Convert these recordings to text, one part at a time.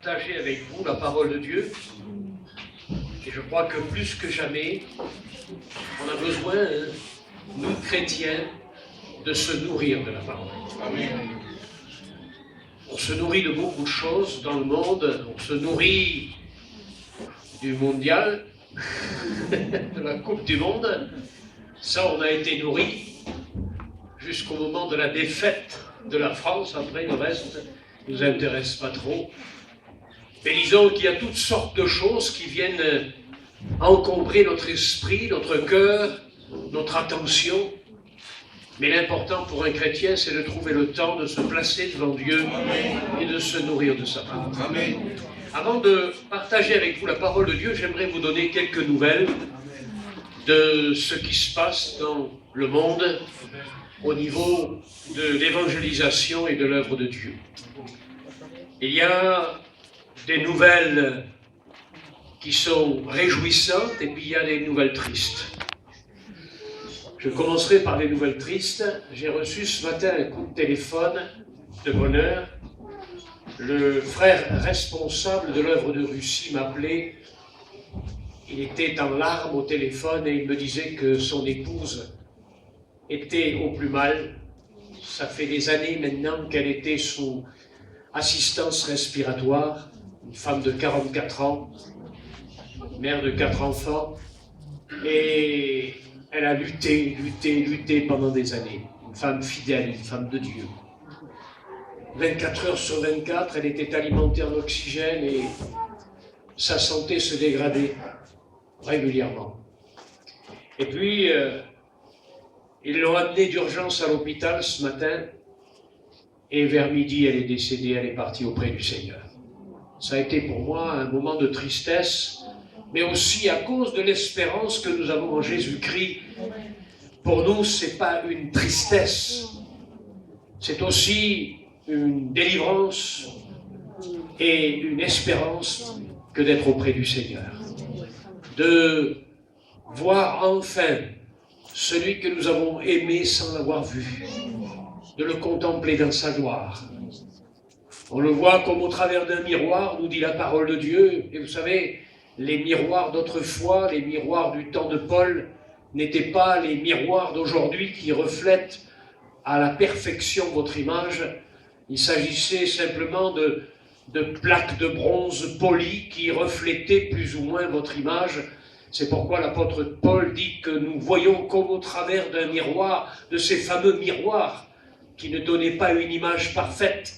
partager avec vous la parole de Dieu. Et je crois que plus que jamais, on a besoin, nous chrétiens, de se nourrir de la parole. Amen. On se nourrit de beaucoup de choses dans le monde. On se nourrit du mondial, de la Coupe du Monde. Ça, on a été nourri jusqu'au moment de la défaite de la France. Après, le reste ne nous intéresse pas trop. Mais disons qu'il y a toutes sortes de choses qui viennent encombrer notre esprit, notre cœur, notre attention. Mais l'important pour un chrétien, c'est de trouver le temps de se placer devant Dieu et de se nourrir de sa parole. Amen. Avant de partager avec vous la parole de Dieu, j'aimerais vous donner quelques nouvelles de ce qui se passe dans le monde au niveau de l'évangélisation et de l'œuvre de Dieu. Il y a des nouvelles qui sont réjouissantes et puis il y a des nouvelles tristes. Je commencerai par les nouvelles tristes. J'ai reçu ce matin un coup de téléphone de bonheur. Le frère responsable de l'œuvre de Russie m'appelait. Il était en larmes au téléphone et il me disait que son épouse était au plus mal. Ça fait des années maintenant qu'elle était sous assistance respiratoire, une femme de 44 ans, mère de 4 enfants, et elle a lutté pendant des années. Une femme fidèle, une femme de Dieu. 24 heures sur 24, elle était alimentée en oxygène et sa santé se dégradait régulièrement. Et puis, ils l'ont amenée d'urgence à l'hôpital ce matin et vers midi, elle est décédée, elle est partie auprès du Seigneur. Ça a été pour moi un moment de tristesse, mais aussi à cause de l'espérance que nous avons en Jésus-Christ. Pour nous, ce n'est pas une tristesse, c'est aussi une délivrance et une espérance que d'être auprès du Seigneur. De voir enfin celui que nous avons aimé sans l'avoir vu, de le contempler dans sa gloire. On le voit comme au travers d'un miroir, nous dit la parole de Dieu. Et vous savez, les miroirs d'autrefois, les miroirs du temps de Paul, n'étaient pas les miroirs d'aujourd'hui qui reflètent à la perfection votre image. Il s'agissait simplement de plaques de bronze polies qui reflétaient plus ou moins votre image. C'est pourquoi l'apôtre Paul dit que nous voyons comme au travers d'un miroir, de ces fameux miroirs qui ne donnaient pas une image parfaite.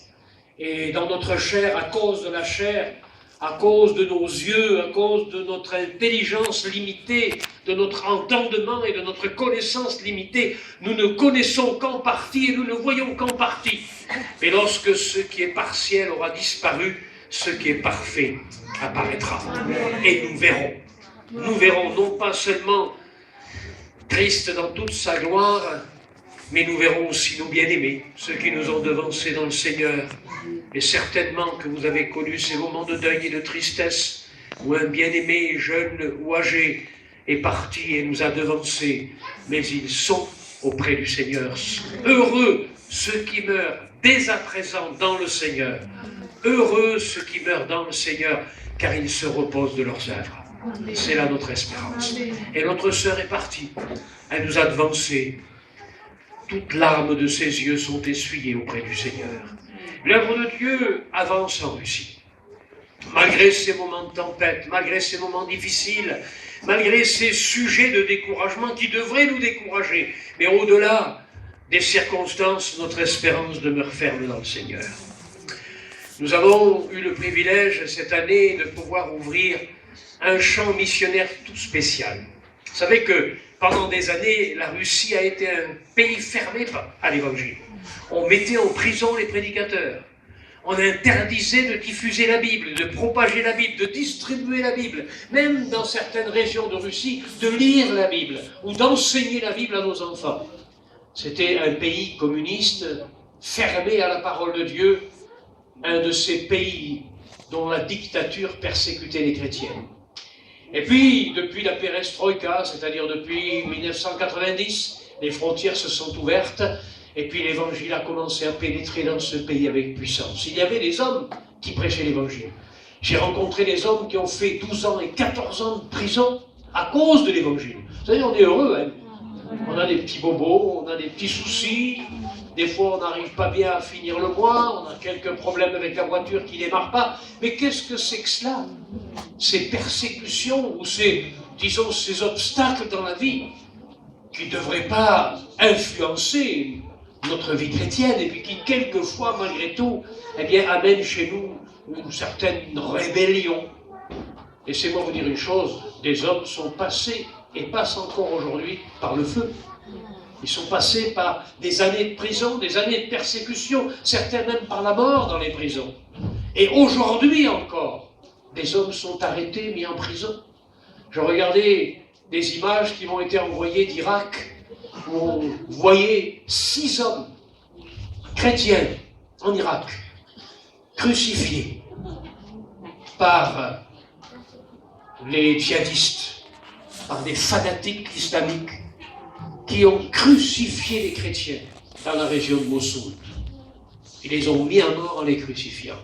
Et dans notre chair, à cause de la chair, à cause de nos yeux, à cause de notre intelligence limitée, de notre entendement et de notre connaissance limitée, nous ne connaissons qu'en partie et nous ne voyons qu'en partie. Mais lorsque ce qui est partiel aura disparu, ce qui est parfait apparaîtra. Et nous verrons. Nous verrons non pas seulement Christ dans toute sa gloire, mais nous verrons aussi nos bien-aimés, ceux qui nous ont devancés dans le Seigneur. Et certainement que vous avez connu ces moments de deuil et de tristesse, où un bien-aimé, jeune ou âgé, est parti et nous a devancés, mais ils sont auprès du Seigneur. Heureux ceux qui meurent dès à présent dans le Seigneur. Heureux ceux qui meurent dans le Seigneur, car ils se reposent de leurs œuvres. C'est là notre espérance. Et notre sœur est partie. Elle nous a devancés. Toutes larmes de ses yeux sont essuyées auprès du Seigneur. L'œuvre de Dieu avance en Russie. Malgré ces moments de tempête, malgré ces moments difficiles, malgré ces sujets de découragement qui devraient nous décourager, mais au-delà des circonstances, notre espérance demeure ferme dans le Seigneur. Nous avons eu le privilège cette année de pouvoir ouvrir un champ missionnaire tout spécial. Vous savez que pendant des années, la Russie a été un pays fermé à l'évangile. On mettait en prison les prédicateurs. On interdisait de diffuser la Bible, de propager la Bible, de distribuer la Bible. Même dans certaines régions de Russie, de lire la Bible ou d'enseigner la Bible à nos enfants. C'était un pays communiste, fermé à la parole de Dieu, un de ces pays dont la dictature persécutait les chrétiens. Et puis, depuis la perestroïka, c'est-à-dire depuis 1990, les frontières se sont ouvertes, et puis l'évangile a commencé à pénétrer dans ce pays avec puissance. Il y avait des hommes qui prêchaient l'évangile, J'ai rencontré des hommes qui ont fait 12 ans et 14 ans de prison à cause de l'évangile. Vous savez, on est heureux, hein. On a des petits bobos, on a des petits soucis, des fois on n'arrive pas bien à finir le mois, on a quelques problèmes avec la voiture qui ne démarre pas. Mais qu'est-ce que c'est que cela? Ces persécutions ou disons, ces obstacles dans la vie qui ne devraient pas influencer notre vie chrétienne et puis qui, quelquefois, malgré tout, eh bien, amènent chez nous une certaine rébellion. Laissez-moi vous dire une chose, des hommes sont passés et passent encore aujourd'hui par le feu. Ils sont passés par des années de prison, des années de persécution, certains même par la mort dans les prisons. Et aujourd'hui encore, des hommes sont arrêtés, mis en prison. Je regardais des images qui m'ont été envoyées d'Irak, où on voyait 6 hommes chrétiens en Irak, crucifiés par les djihadistes, par des fanatiques islamiques qui ont crucifié les chrétiens dans la région de Mossoul. Ils les ont mis à mort en les crucifiant.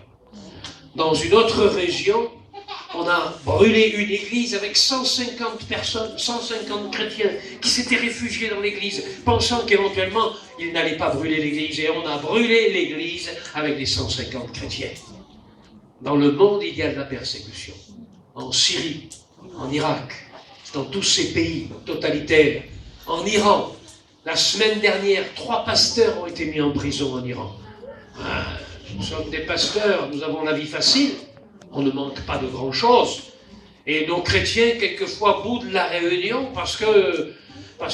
Dans une autre région, on a brûlé une église avec 150 personnes, 150 chrétiens qui s'étaient réfugiés dans l'église, pensant qu'éventuellement ils n'allaient pas brûler l'église. Et on a brûlé l'église avec les 150 chrétiens. Dans le monde, il y a de la persécution. En Syrie, en Irak, dans tous ces pays totalitaires, en Iran. La semaine dernière, 3 pasteurs ont été mis en prison en Iran. Nous sommes des pasteurs, nous avons la vie facile, on ne manque pas de grand-chose. Et nos chrétiens, quelquefois, boudent la réunion parce qu'il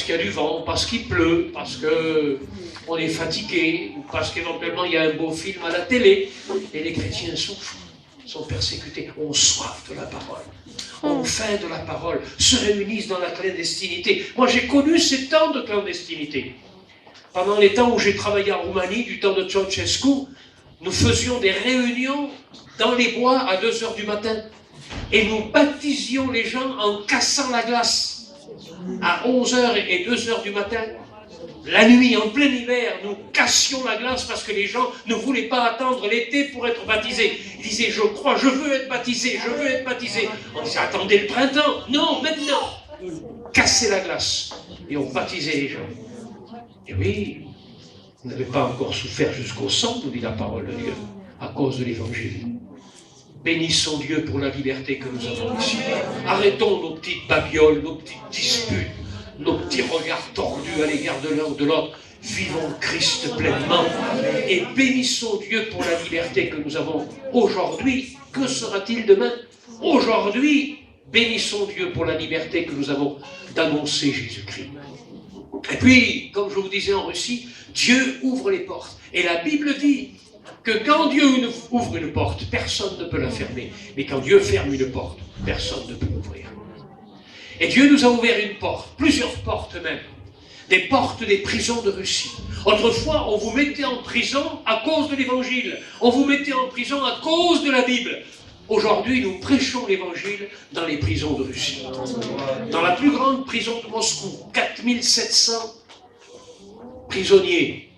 y a du vent, parce qu'il pleut, parce qu'on est fatigué, ou parce qu'éventuellement il y a un beau film à la télé. Et les chrétiens souffrent, sont persécutés, ont soif de la parole, ont faim de la parole, se réunissent dans la clandestinité. Moi, j'ai connu ces temps de clandestinité. Pendant les temps où j'ai travaillé en Roumanie, du temps de Ceausescu, nous faisions des réunions dans les bois à 2 heures du matin. Et nous baptisions les gens en cassant la glace. À 11 heures et 2 heures du matin, la nuit, en plein hiver, nous cassions la glace parce que les gens ne voulaient pas attendre l'été pour être baptisés. Ils disaient, je crois, je veux être baptisé, je veux être baptisé. On disait, attendez le printemps. Non, maintenant. Casser la glace. Et on baptisait les gens. Et oui, vous n'avez pas encore souffert jusqu'au sang, nous dit la parole de Dieu, à cause de l'évangile. Bénissons Dieu pour la liberté que nous avons ici. Arrêtons nos petites babioles, nos petites disputes, nos petits regards tordus à l'égard de l'un ou de l'autre. Vivons Christ pleinement et bénissons Dieu pour la liberté que nous avons aujourd'hui. Que sera-t-il demain? Aujourd'hui, bénissons Dieu pour la liberté que nous avons d'annoncer Jésus-Christ. Et puis, comme je vous disais en Russie, Dieu ouvre les portes. Et la Bible dit que quand Dieu ouvre une porte, personne ne peut la fermer. Mais quand Dieu ferme une porte, personne ne peut l'ouvrir. Et Dieu nous a ouvert une porte, plusieurs portes même. Des portes des prisons de Russie. Autrefois, on vous mettait en prison à cause de l'évangile. On vous mettait en prison à cause de la Bible. Aujourd'hui, nous prêchons l'évangile dans les prisons de Russie. Dans la plus grande prison de Moscou, 4700 prisonniers,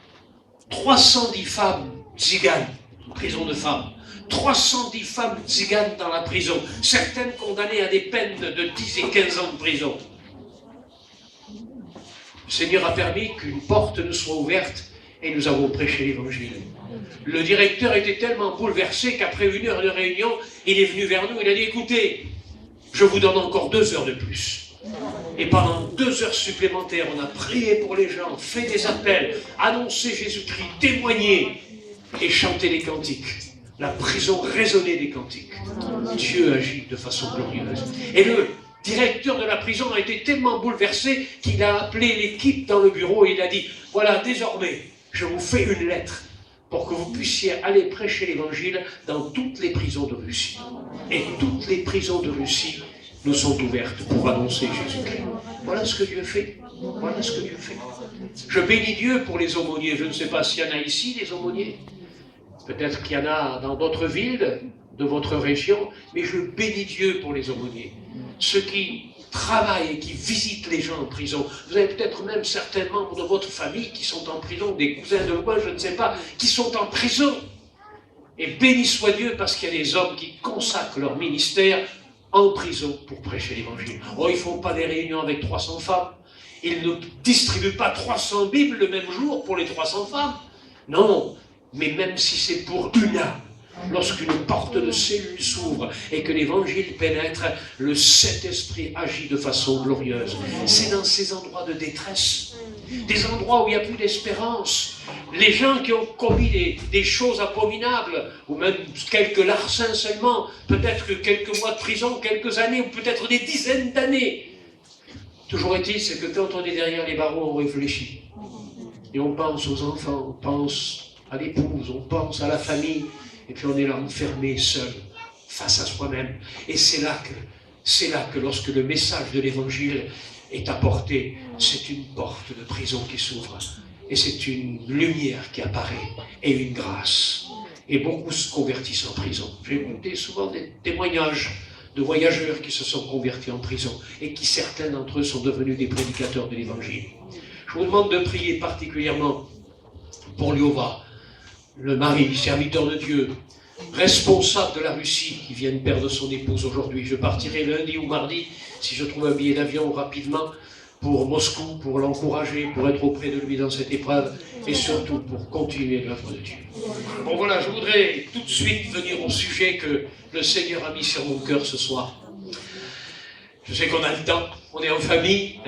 310 femmes tziganes, prison de femmes, 310 femmes tziganes dans la prison, certaines condamnées à des peines de 10 et 15 ans de prison. Le Seigneur a permis qu'une porte nous soit ouverte et nous avons prêché l'évangile. Le directeur était tellement bouleversé qu'après 1 heure de réunion, il est venu vers nous, il a dit, écoutez, je vous donne encore 2 heures de plus. Et pendant 2 heures supplémentaires, on a prié pour les gens, fait des appels, annoncé Jésus-Christ, témoigné et chanté des cantiques. La prison résonnait des cantiques. Dieu agit de façon glorieuse. Et le directeur de la prison a été tellement bouleversé qu'il a appelé l'équipe dans le bureau et il a dit, voilà, désormais, je vous fais une lettre pour que vous puissiez aller prêcher l'évangile dans toutes les prisons de Russie. Et toutes les prisons de Russie nous sont ouvertes pour annoncer Jésus-Christ. Voilà ce que Dieu fait. Voilà ce que Dieu fait. Je bénis Dieu pour les aumôniers. Je ne sais pas s'il y en a ici, des aumôniers. Peut-être qu'il y en a dans d'autres villes de votre région, mais je bénis Dieu pour les aumôniers. Ceux qui travaillent et qui visitent les gens en prison. Vous avez peut-être même certains membres de votre famille qui sont en prison, des cousins de loin, je ne sais pas, qui sont en prison. Et béni soit Dieu parce qu'il y a des hommes qui consacrent leur ministère en prison pour prêcher l'évangile. Oh, ils ne font pas des réunions avec 300 femmes. Ils ne distribuent pas 300 Bibles le même jour pour les 300 femmes. Non, mais même si c'est pour une âme, lorsqu'une porte de cellule s'ouvre et que l'évangile pénètre, le Saint-Esprit agit de façon glorieuse. C'est dans ces endroits de détresse, des endroits où il n'y a plus d'espérance. Les gens qui ont commis des choses abominables, ou même quelques larcins seulement, peut-être que quelques mois de prison, quelques années, ou peut-être des dizaines d'années. Toujours est-il, c'est que quand on est derrière les barreaux, on réfléchit. Et on pense aux enfants, on pense à l'épouse, on pense à la famille, et puis on est là enfermé, seul, face à soi-même. Et c'est là que lorsque le message de l'évangile est apporté, c'est une porte de prison qui s'ouvre. Et c'est une lumière qui apparaît, et une grâce. Et beaucoup se convertissent en prison. J'ai écouté souvent des témoignages de voyageurs qui se sont convertis en prison, et qui, certains d'entre eux, sont devenus des prédicateurs de l'évangile. Je vous demande de prier particulièrement pour Liova, le mari, serviteur de Dieu, responsable de la Russie, qui vient de perdre son épouse aujourd'hui. Je partirai lundi ou mardi, si je trouve un billet d'avion rapidement, pour Moscou, pour l'encourager, pour être auprès de lui dans cette épreuve, et surtout pour continuer l'œuvre de Dieu. Bon voilà, je voudrais tout de suite venir au sujet que le Seigneur a mis sur mon cœur ce soir. Je sais qu'on a le temps, on est en famille,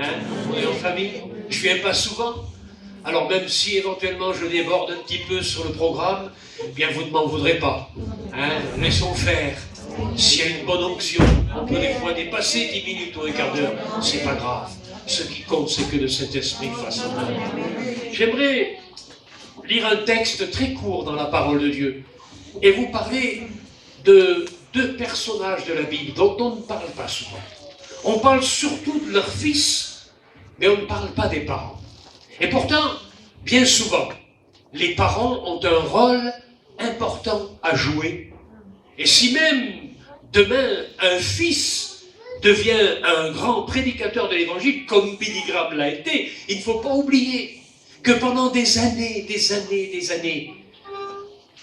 on est en famille, je viens pas souvent. Alors même si éventuellement je déborde un petit peu sur le programme, eh bien vous ne m'en voudrez pas. Laissons faire. S'il y a une bonne onction, on peut des fois dépasser 10 minutes ou un quart d'heure, c'est pas grave. Ce qui compte, c'est que le Saint-Esprit fasse son œuvre. J'aimerais lire un texte très court dans la parole de Dieu et vous parler de deux personnages de la Bible dont on ne parle pas souvent. On parle surtout de leurs fils, mais on ne parle pas des parents. Et pourtant, bien souvent, les parents ont un rôle important à jouer. Et si même demain un fils devient un grand prédicateur de l'évangile, comme Billy Graham l'a été, il ne faut pas oublier que pendant des années,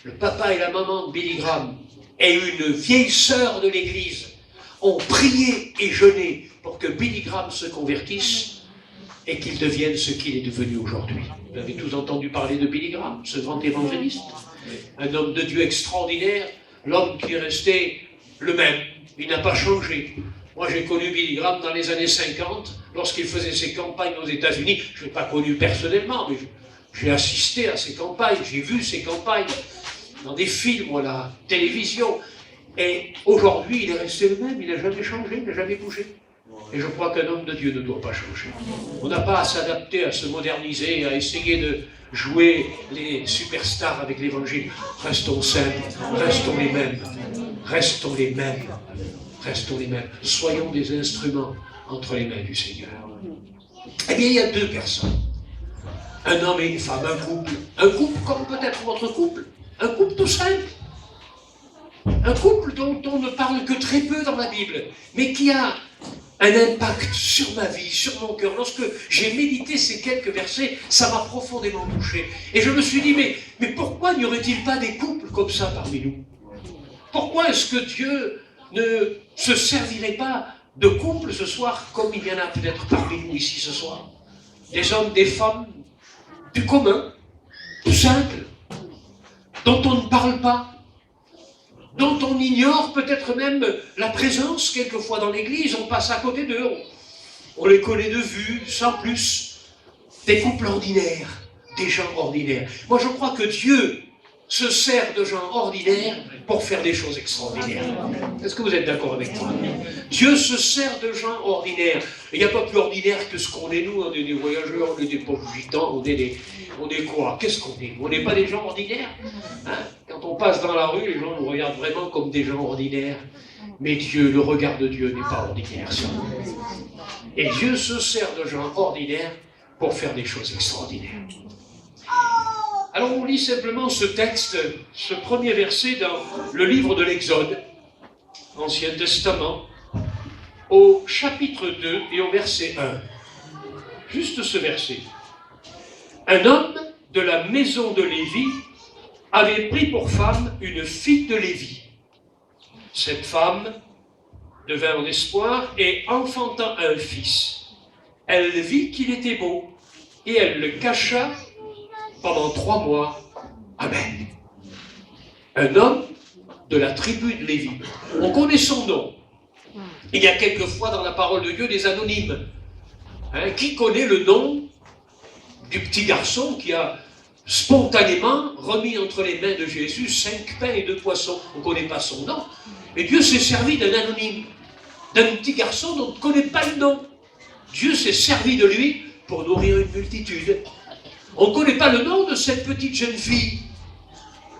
le papa et la maman de Billy Graham et une vieille sœur de l'église ont prié et jeûné pour que Billy Graham se convertisse et qu'il devienne ce qu'il est devenu aujourd'hui. Vous avez tous entendu parler de Billy Graham, ce grand évangéliste, un homme de Dieu extraordinaire, l'homme qui est resté le même, il n'a pas changé. Moi, j'ai connu Billy Graham dans les années 50, lorsqu'il faisait ses campagnes aux États-Unis. Je ne l'ai pas connu personnellement, mais j'ai assisté à ses campagnes, j'ai vu ses campagnes dans des films ou à la télévision. Et aujourd'hui, il est resté le même, il n'a jamais changé, il n'a jamais bougé. Et je crois qu'un homme de Dieu ne doit pas changer. On n'a pas à s'adapter, à se moderniser, à essayer de jouer les superstars avec l'évangile. Restons simples, restons les mêmes, restons les mêmes. Restons les mêmes. Soyons des instruments entre les mains du Seigneur. Eh bien, il y a deux personnes. Un homme et une femme, un couple. Un couple comme peut-être votre couple. Un couple tout simple. Un couple dont on ne parle que très peu dans la Bible, mais qui a un impact sur ma vie, sur mon cœur. Lorsque j'ai médité ces quelques versets, ça m'a profondément touché. Et je me suis dit, mais pourquoi n'y aurait-il pas des couples comme ça parmi nous? Pourquoi est-ce que Dieu ne se servirait pas de couple ce soir, comme il y en a peut-être parmi nous ici ce soir? Des hommes, des femmes, du commun, tout simple, dont on ne parle pas, dont on ignore peut-être même la présence quelquefois dans l'église, on passe à côté d'eux, on les connaît de vue, sans plus. Des couples ordinaires, des gens ordinaires. Moi je crois que Dieu se sert de gens ordinaires pour faire des choses extraordinaires. Est-ce que vous êtes d'accord avec moi? Dieu se sert de gens ordinaires. Il n'y a pas plus ordinaire que ce qu'on est nous. On est des voyageurs, on est des pauvres gitans, on est quoi? Qu'est-ce qu'on est? On n'est pas des gens ordinaires, Quand on passe dans la rue, les gens nous regardent vraiment comme des gens ordinaires. Mais Dieu, le regard de Dieu n'est pas ordinaire sur nous. Et Dieu se sert de gens ordinaires pour faire des choses extraordinaires. Alors on lit simplement ce texte, ce premier verset dans le livre de l'Exode, Ancien Testament, au chapitre 2 et au verset 1. Juste ce verset. Un homme de la maison de Lévi avait pris pour femme une fille de Lévi. Cette femme devint en espoir et enfanta un fils. Elle vit qu'il était beau et elle le cacha pendant 3 mois. Amen. Un homme de la tribu de Lévi. On connaît son nom. Il y a quelquefois dans la parole de Dieu des anonymes. Qui connaît le nom du petit garçon qui a spontanément remis entre les mains de Jésus 5 pains et 2 poissons? On ne connaît pas son nom. Mais Dieu s'est servi d'un anonyme, d'un petit garçon dont on ne connaît pas le nom. Dieu s'est servi de lui pour nourrir une multitude. On ne connaît pas le nom de cette petite jeune fille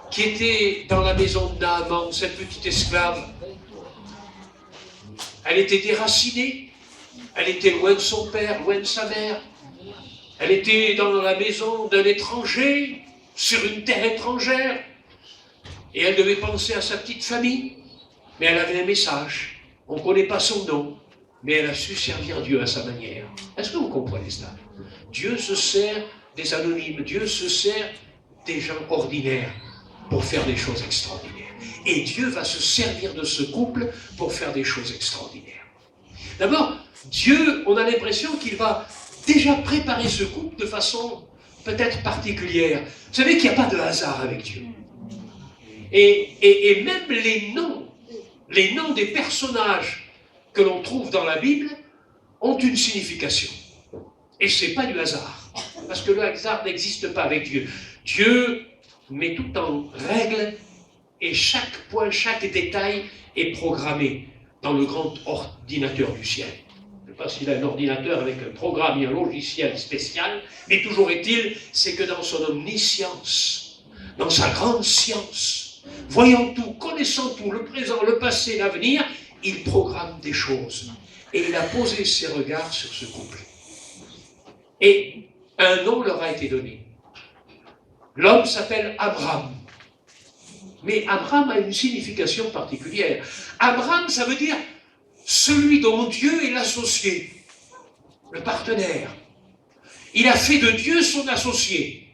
qui était dans la maison de Naaman, cette petite esclave. Elle était déracinée, elle était loin de son père, loin de sa mère. Elle était dans la maison d'un étranger, sur une terre étrangère. Et elle devait penser à sa petite famille. Mais elle avait un message. On ne connaît pas son nom, mais elle a su servir Dieu à sa manière. Est-ce que vous comprenez cela? Dieu se sert des anonymes, Dieu se sert des gens ordinaires pour faire des choses extraordinaires. Et Dieu va se servir de ce couple pour faire des choses extraordinaires. D'abord, Dieu, on a l'impression qu'il va déjà préparer ce couple de façon peut-être particulière. Vous savez qu'il n'y a pas de hasard avec Dieu. Et même les noms des personnages que l'on trouve dans la Bible ont une signification. Et ce n'est pas du hasard. Parce que le hasard n'existe pas avec Dieu. Dieu met tout en règle et chaque point, chaque détail est programmé dans le grand ordinateur du ciel. Je ne sais pas s'il a un ordinateur avec un programme et un logiciel spécial, mais toujours est-il, c'est que dans son omniscience, dans sa grande science, voyant tout, connaissant tout, le présent, le passé, l'avenir, il programme des choses. Et il a posé ses regards sur ce couple. Et un nom leur a été donné. L'homme s'appelle Abraham. Mais Abraham a une signification particulière. Abraham, ça veut dire celui dont Dieu est l'associé, le partenaire. Il a fait de Dieu son associé.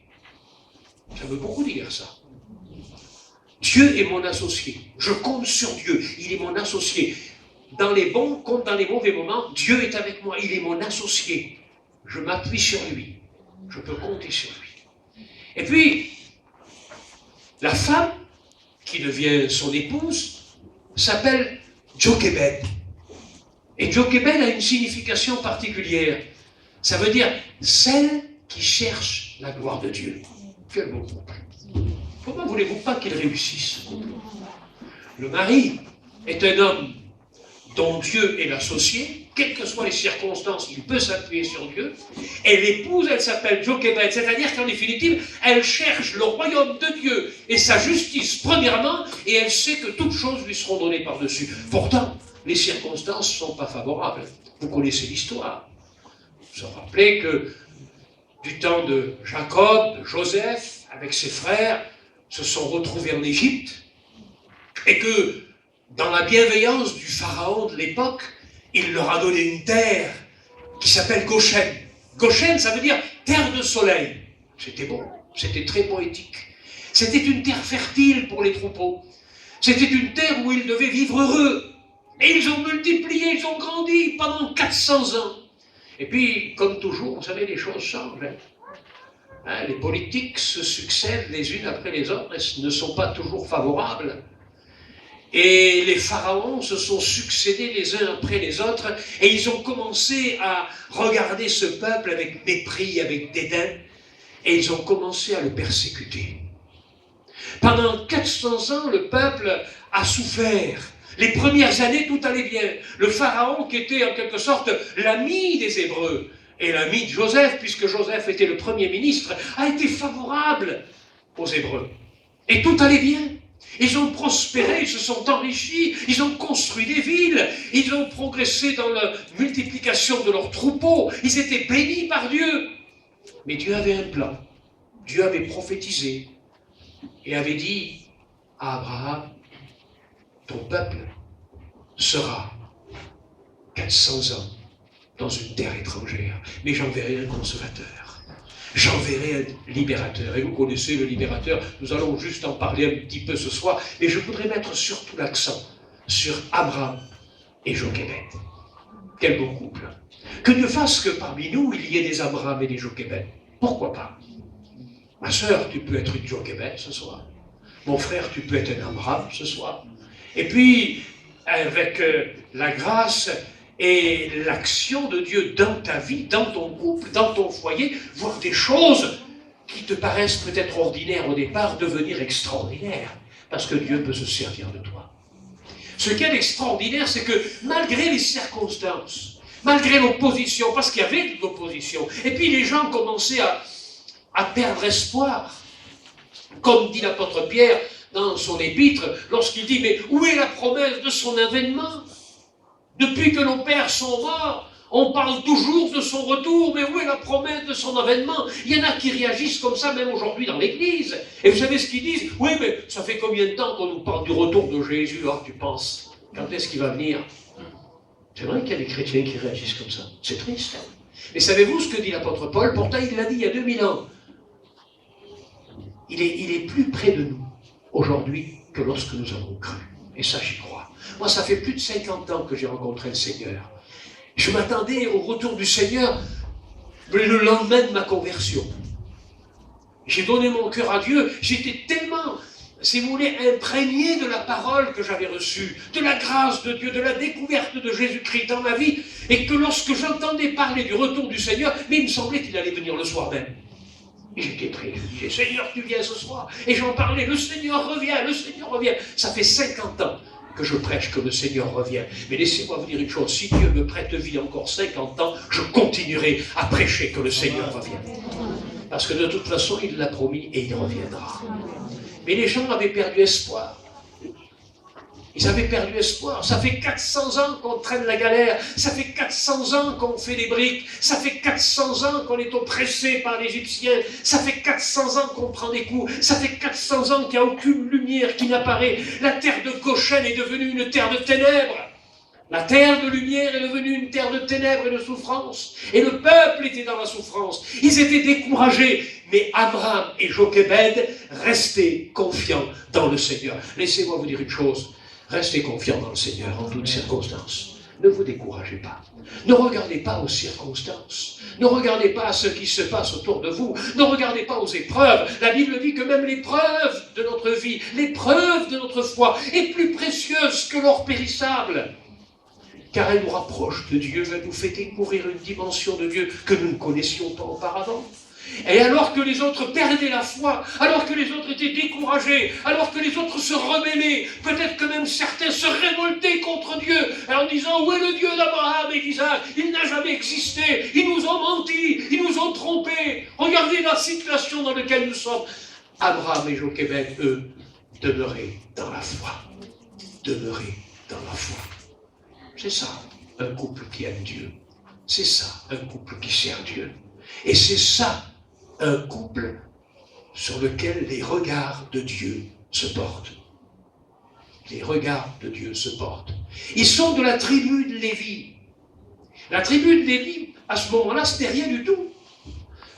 Ça veut beaucoup dire ça. Dieu est mon associé. Je compte sur Dieu. Il est mon associé. Dans les bons comme dans les mauvais moments, Dieu est avec moi. Il est mon associé. Je m'appuie sur lui. Je peux compter sur lui. Et puis, la femme, qui devient son épouse, s'appelle Jochebed. Et Jochebed a une signification particulière. Ça veut dire celle qui cherche la gloire de Dieu. Quel beau couple. Comment voulez-vous pas qu'il réussisse, ce couple? Le mari est un homme dont Dieu est l'associé. Quelles que soient les circonstances, il peut s'appuyer sur Dieu. Et l'épouse, elle s'appelle Jochebed, c'est-à-dire qu'en définitive, elle cherche le royaume de Dieu et sa justice, premièrement, et elle sait que toutes choses lui seront données par-dessus. Pourtant, les circonstances ne sont pas favorables. Vous connaissez l'histoire. Vous vous rappelez que du temps de Jacob, de Joseph, avec ses frères, se sont retrouvés en Égypte, et que, dans la bienveillance du pharaon de l'époque, il leur a donné une terre qui s'appelle Goshen. Goshen, ça veut dire terre de soleil. C'était beau, c'était très poétique. C'était une terre fertile pour les troupeaux. C'était une terre où ils devaient vivre heureux. Et ils ont multiplié, ils ont grandi pendant 400 ans. Et puis, comme toujours, vous savez, les choses changent. Les politiques se succèdent les unes après les autres et ne sont pas toujours favorables. Et les pharaons se sont succédés les uns après les autres et ils ont commencé à regarder ce peuple avec mépris, avec dédain, et ils ont commencé à le persécuter. Pendant 400 ans, le peuple a souffert. Les premières années, tout allait bien. Le pharaon, qui était en quelque sorte l'ami des Hébreux, et l'ami de Joseph, puisque Joseph était le premier ministre, a été favorable aux Hébreux. Et tout allait bien. Ils ont prospéré, ils se sont enrichis, ils ont construit des villes, ils ont progressé dans la multiplication de leurs troupeaux, ils étaient bénis par Dieu. Mais Dieu avait un plan. Dieu avait prophétisé et avait dit à Abraham, ton peuple sera 400 ans dans une terre étrangère, mais j'enverrai un consolateur. j'enverrai un libérateur. Et vous connaissez le libérateur, nous allons juste en parler un petit peu ce soir, mais je voudrais mettre surtout l'accent sur Abraham et Jochebed. Quel beau couple. Que Dieu fasse que parmi nous, il y ait des Abraham et des Jochebed. Pourquoi pas? Ma sœur, tu peux être une Jochebed ce soir. Mon frère, tu peux être un Abraham ce soir. Et puis, avec la grâce et l'action de Dieu dans ta vie, dans ton couple, dans ton foyer, voir des choses qui te paraissent peut-être ordinaires au départ, devenir extraordinaires. Parce que Dieu peut se servir de toi. Ce qui est extraordinaire, c'est que malgré les circonstances, malgré l'opposition, parce qu'il y avait de l'opposition, et puis les gens commençaient à perdre espoir. Comme dit l'apôtre Pierre dans son épître, lorsqu'il dit « Mais où est la promesse de son avènement? Depuis que nos pères sont morts, on parle toujours de son retour, mais où est la promesse de son avènement ?» Il y en a qui réagissent comme ça, même aujourd'hui dans l'Église. Et vous savez ce qu'ils disent? « Oui, mais ça fait combien de temps qu'on nous parle du retour de Jésus? Alors tu penses, quand est-ce qu'il va venir ?» C'est vrai qu'il y a des chrétiens qui réagissent comme ça. C'est triste. Mais savez-vous ce que dit l'apôtre Paul? Pourtant, il l'a dit il y a 2000 ans. Il est plus près de nous aujourd'hui que lorsque nous avons cru. Et ça, j'y crois. Moi, ça fait plus de 50 ans que j'ai rencontré le Seigneur. Je m'attendais au retour du Seigneur le lendemain de ma conversion. J'ai donné mon cœur à Dieu. J'étais tellement, si vous voulez, imprégné de la parole que j'avais reçue, de la grâce de Dieu, de la découverte de Jésus-Christ dans ma vie, et que lorsque j'entendais parler du retour du Seigneur, mais il me semblait qu'il allait venir le soir même. Et j'étais prêt, je disais, Seigneur, tu viens ce soir. Et j'en parlais, le Seigneur revient, le Seigneur revient. Ça fait 50 ans que je prêche que le Seigneur revient. Mais laissez-moi vous dire une chose, si Dieu me prête vie encore 50 ans, je continuerai à prêcher que le Seigneur revient. Parce que de toute façon, il l'a promis et il reviendra. Mais les gens avaient perdu espoir. Ils avaient perdu espoir. Ça fait 400 ans qu'on traîne la galère. Ça fait 400 ans qu'on fait des briques. Ça fait 400 ans qu'on est oppressé par l'Égyptien. Ça fait 400 ans qu'on prend des coups. Ça fait 400 ans qu'il n'y a aucune lumière qui n'apparaît. La terre de Goshen est devenue une terre de ténèbres. La terre de lumière est devenue une terre de ténèbres et de souffrance. Et le peuple était dans la souffrance. Ils étaient découragés. Mais Abraham et Jochebed restaient confiants dans le Seigneur. Laissez-moi vous dire une chose. Restez confiants dans le Seigneur en toutes circonstances. Ne vous découragez pas. Ne regardez pas aux circonstances. Ne regardez pas à ce qui se passe autour de vous. Ne regardez pas aux épreuves. La Bible dit que même l'épreuve de notre vie, l'épreuve de notre foi est plus précieuse que l'or périssable. Car elle nous rapproche de Dieu, elle nous fait découvrir une dimension de Dieu que nous ne connaissions pas auparavant. Et alors que les autres perdaient la foi, alors que les autres étaient découragés, alors que les autres se rebellaient, peut-être que même certains se révoltaient contre Dieu, en disant « Où est le Dieu d'Abraham et d'Isaac? Il n'a jamais existé, ils nous ont menti, ils nous ont trompés. Regardez la situation dans laquelle nous sommes. » Abraham et Jochebed, eux, demeuraient dans la foi. Demeuraient dans la foi. C'est ça, un couple qui aime Dieu. C'est ça, un couple qui sert Dieu. Et c'est ça, un couple sur lequel les regards de Dieu se portent. Les regards de Dieu se portent. Ils sont de la tribu de Lévi. La tribu de Lévi, à ce moment-là, ce n'est rien du tout.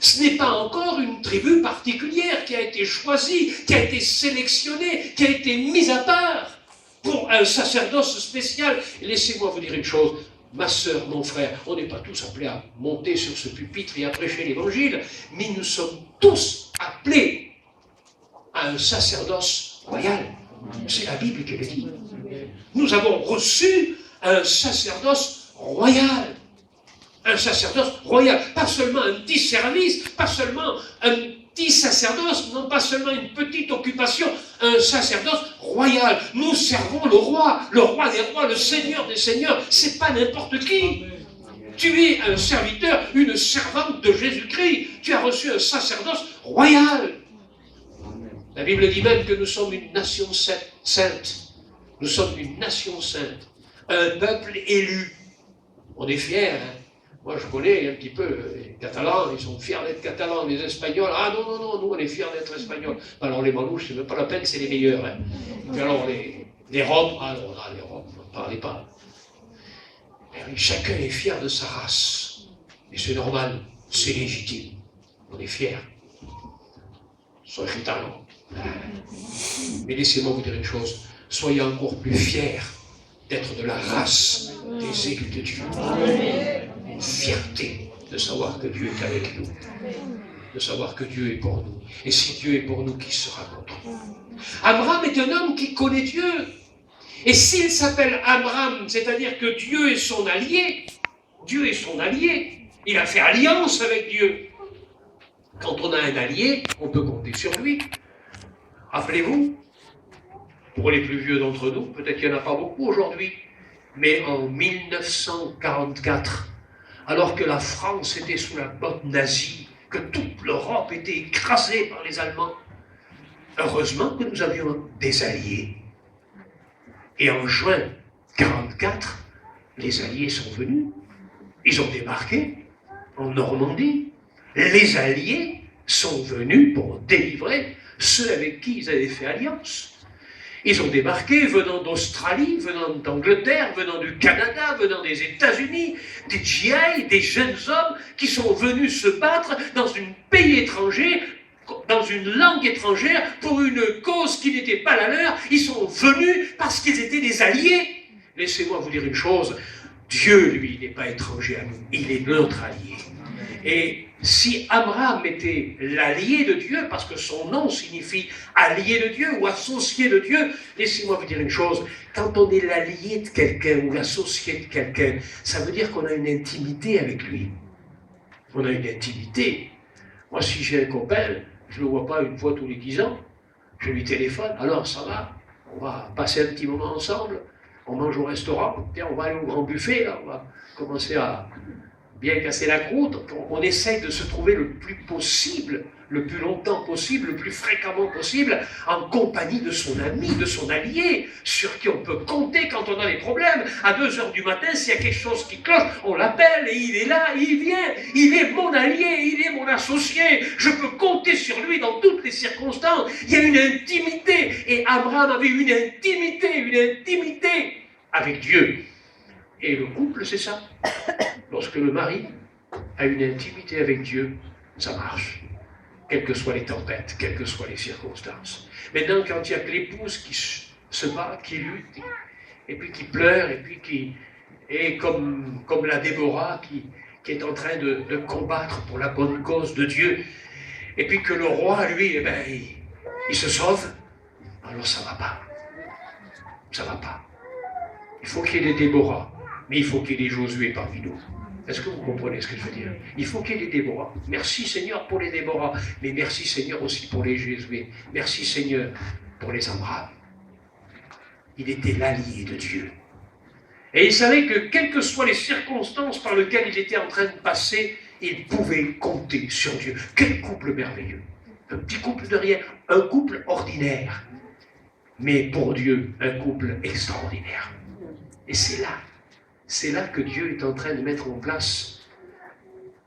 Ce n'est pas encore une tribu particulière qui a été choisie, qui a été sélectionnée, qui a été mise à part pour un sacerdoce spécial. Et laissez-moi vous dire une chose. Ma sœur, mon frère, on n'est pas tous appelés à monter sur ce pupitre et à prêcher l'évangile, mais nous sommes tous appelés à un sacerdoce royal. C'est la Bible qui le dit. Nous avons reçu un sacerdoce royal. Un sacerdoce royal. Pas seulement un petit service, pas seulement un petit sacerdoce, non pas seulement une petite occupation, un sacerdoce royal. Nous servons le roi des rois, le Seigneur des seigneurs. C'est pas n'importe qui. Tu es un serviteur, une servante de Jésus-Christ. Tu as reçu un sacerdoce royal. La Bible dit même que nous sommes une nation sainte. Nous sommes une nation sainte. Un peuple élu. On est fiers, hein? Moi, je connais un petit peu les Catalans, ils sont fiers d'être Catalans, les Espagnols. Ah non, nous, on est fiers d'être Espagnols. Alors, les Manouches, c'est même pas la peine, c'est les meilleurs. Hein. Et alors, les Roms, alors là, les Roms, ne parlez pas. Mais chacun est fier de sa race. Et c'est normal, c'est légitime. On est fiers. Soyez talent. Mais laissez-moi vous dire une chose. Soyez encore plus fiers d'être de la race des élus de Dieu. Fierté de savoir que Dieu est avec nous. De savoir que Dieu est pour nous. Et si Dieu est pour nous, qui sera contre nous? Abraham est un homme qui connaît Dieu. Et s'il s'appelle Abraham, c'est-à-dire que Dieu est son allié, Dieu est son allié, il a fait alliance avec Dieu. Quand on a un allié, on peut compter sur lui. Rappelez-vous, pour les plus vieux d'entre nous, peut-être qu'il n'y en a pas beaucoup aujourd'hui, mais en 1944, alors que la France était sous la botte nazie, que toute l'Europe était écrasée par les Allemands, heureusement que nous avions des alliés. Et en juin 1944, les alliés sont venus. Ils ont débarqué en Normandie. Les alliés sont venus pour délivrer ceux avec qui ils avaient fait alliance. Ils ont débarqué venant d'Australie, venant d'Angleterre, venant du Canada, venant des États-Unis, des GI, des jeunes hommes qui sont venus se battre dans un pays étranger, dans une langue étrangère, pour une cause qui n'était pas la leur. Ils sont venus parce qu'ils étaient des alliés. Laissez-moi vous dire une chose, Dieu, lui, n'est pas étranger à nous, il est notre allié. Et si Abraham était l'allié de Dieu, parce que son nom signifie allié de Dieu ou associé de Dieu, laissez-moi vous dire une chose, quand on est l'allié de quelqu'un ou l'associé de quelqu'un, ça veut dire qu'on a une intimité avec lui. On a une intimité. Moi, si j'ai un copain, je ne le vois pas une fois tous les 10 ans, je lui téléphone, alors ça va, on va passer un petit moment ensemble, on mange au restaurant, tiens, on va aller au grand buffet, là, on va commencer à bien casser la croûte, on essaye de se trouver le plus possible, le plus longtemps possible, le plus fréquemment possible, en compagnie de son ami, de son allié, sur qui on peut compter quand on a des problèmes. À 2 heures du matin, s'il y a quelque chose qui cloche, on l'appelle et il est là, il vient, il est mon allié, il est mon associé, je peux compter sur lui dans toutes les circonstances. Il y a une intimité, et Abraham avait une intimité avec Dieu. Et le couple, c'est ça. Lorsque le mari a une intimité avec Dieu, ça marche. Quelles que soient les tempêtes, quelles que soient les circonstances. Maintenant, quand il n'y a que l'épouse qui se bat, qui lutte, et puis qui pleure, et puis qui est comme la Déborah qui est en train de combattre pour la bonne cause de Dieu, et puis que le roi, lui, il se sauve, alors ça ne va pas. Ça ne va pas. Il faut qu'il y ait des Déborah. Mais il faut qu'il y ait des Josué parmi nous. Est-ce que vous comprenez ce que je veux dire? Il faut qu'il y ait des Déborah. Merci Seigneur pour les Déborah, mais merci Seigneur aussi pour les Josué. Merci Seigneur pour les Abraham. Il était l'allié de Dieu. Et il savait que quelles que soient les circonstances par lesquelles il était en train de passer, il pouvait compter sur Dieu. Quel couple merveilleux! Un petit couple de rien, un couple ordinaire. Mais pour Dieu, un couple extraordinaire. Et c'est là que Dieu est en train de mettre en place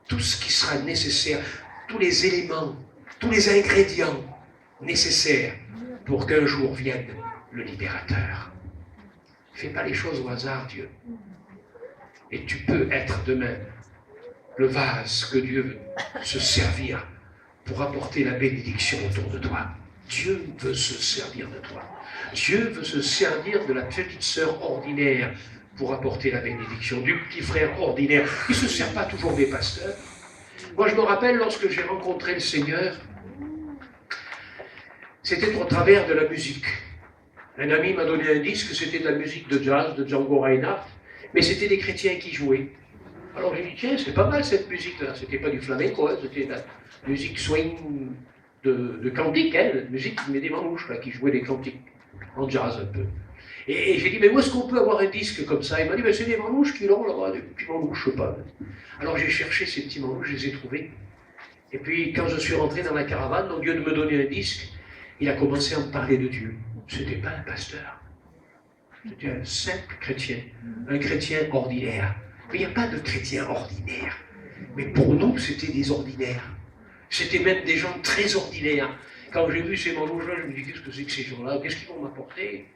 tout ce qui sera nécessaire, tous les éléments, tous les ingrédients nécessaires pour qu'un jour vienne le libérateur. Ne fais pas les choses au hasard, Dieu. Et tu peux être demain le vase que Dieu veut se servir pour apporter la bénédiction autour de toi. Dieu veut se servir de toi. Dieu veut se servir de la petite sœur ordinaire pour apporter la bénédiction, du petit frère ordinaire. Il ne se sert pas toujours des pasteurs. Moi, je me rappelle, lorsque j'ai rencontré le Seigneur, c'était au travers de la musique. Un ami m'a donné un disque, c'était de la musique de jazz, de Django Reinhardt, mais c'était des chrétiens qui jouaient. Alors j'ai dit, tiens, c'est pas mal cette musique-là. C'était pas du flamenco, hein, c'était de la musique swing de cantique, hein, la musique des manouches, là, qui jouait des cantiques, en jazz un peu. Et j'ai dit, mais où est-ce qu'on peut avoir un disque comme ça? Il m'a dit, c'est des manouches qui l'ont là-bas, des petits manouches, je sais pas. Alors j'ai cherché ces petits manouches, je les ai trouvés. Et puis quand je suis rentré dans la caravane, au lieu de me donner un disque, il a commencé à me parler de Dieu. C'était pas un pasteur. C'était un simple chrétien, un chrétien ordinaire. Mais il n'y a pas de chrétien ordinaire. Mais pour nous, c'était des ordinaires. C'était même des gens très ordinaires. Quand j'ai vu ces manouches-là, je me dis, qu'est-ce que c'est que ces gens-là? Qu'est-ce qu'ils vont m'apporter?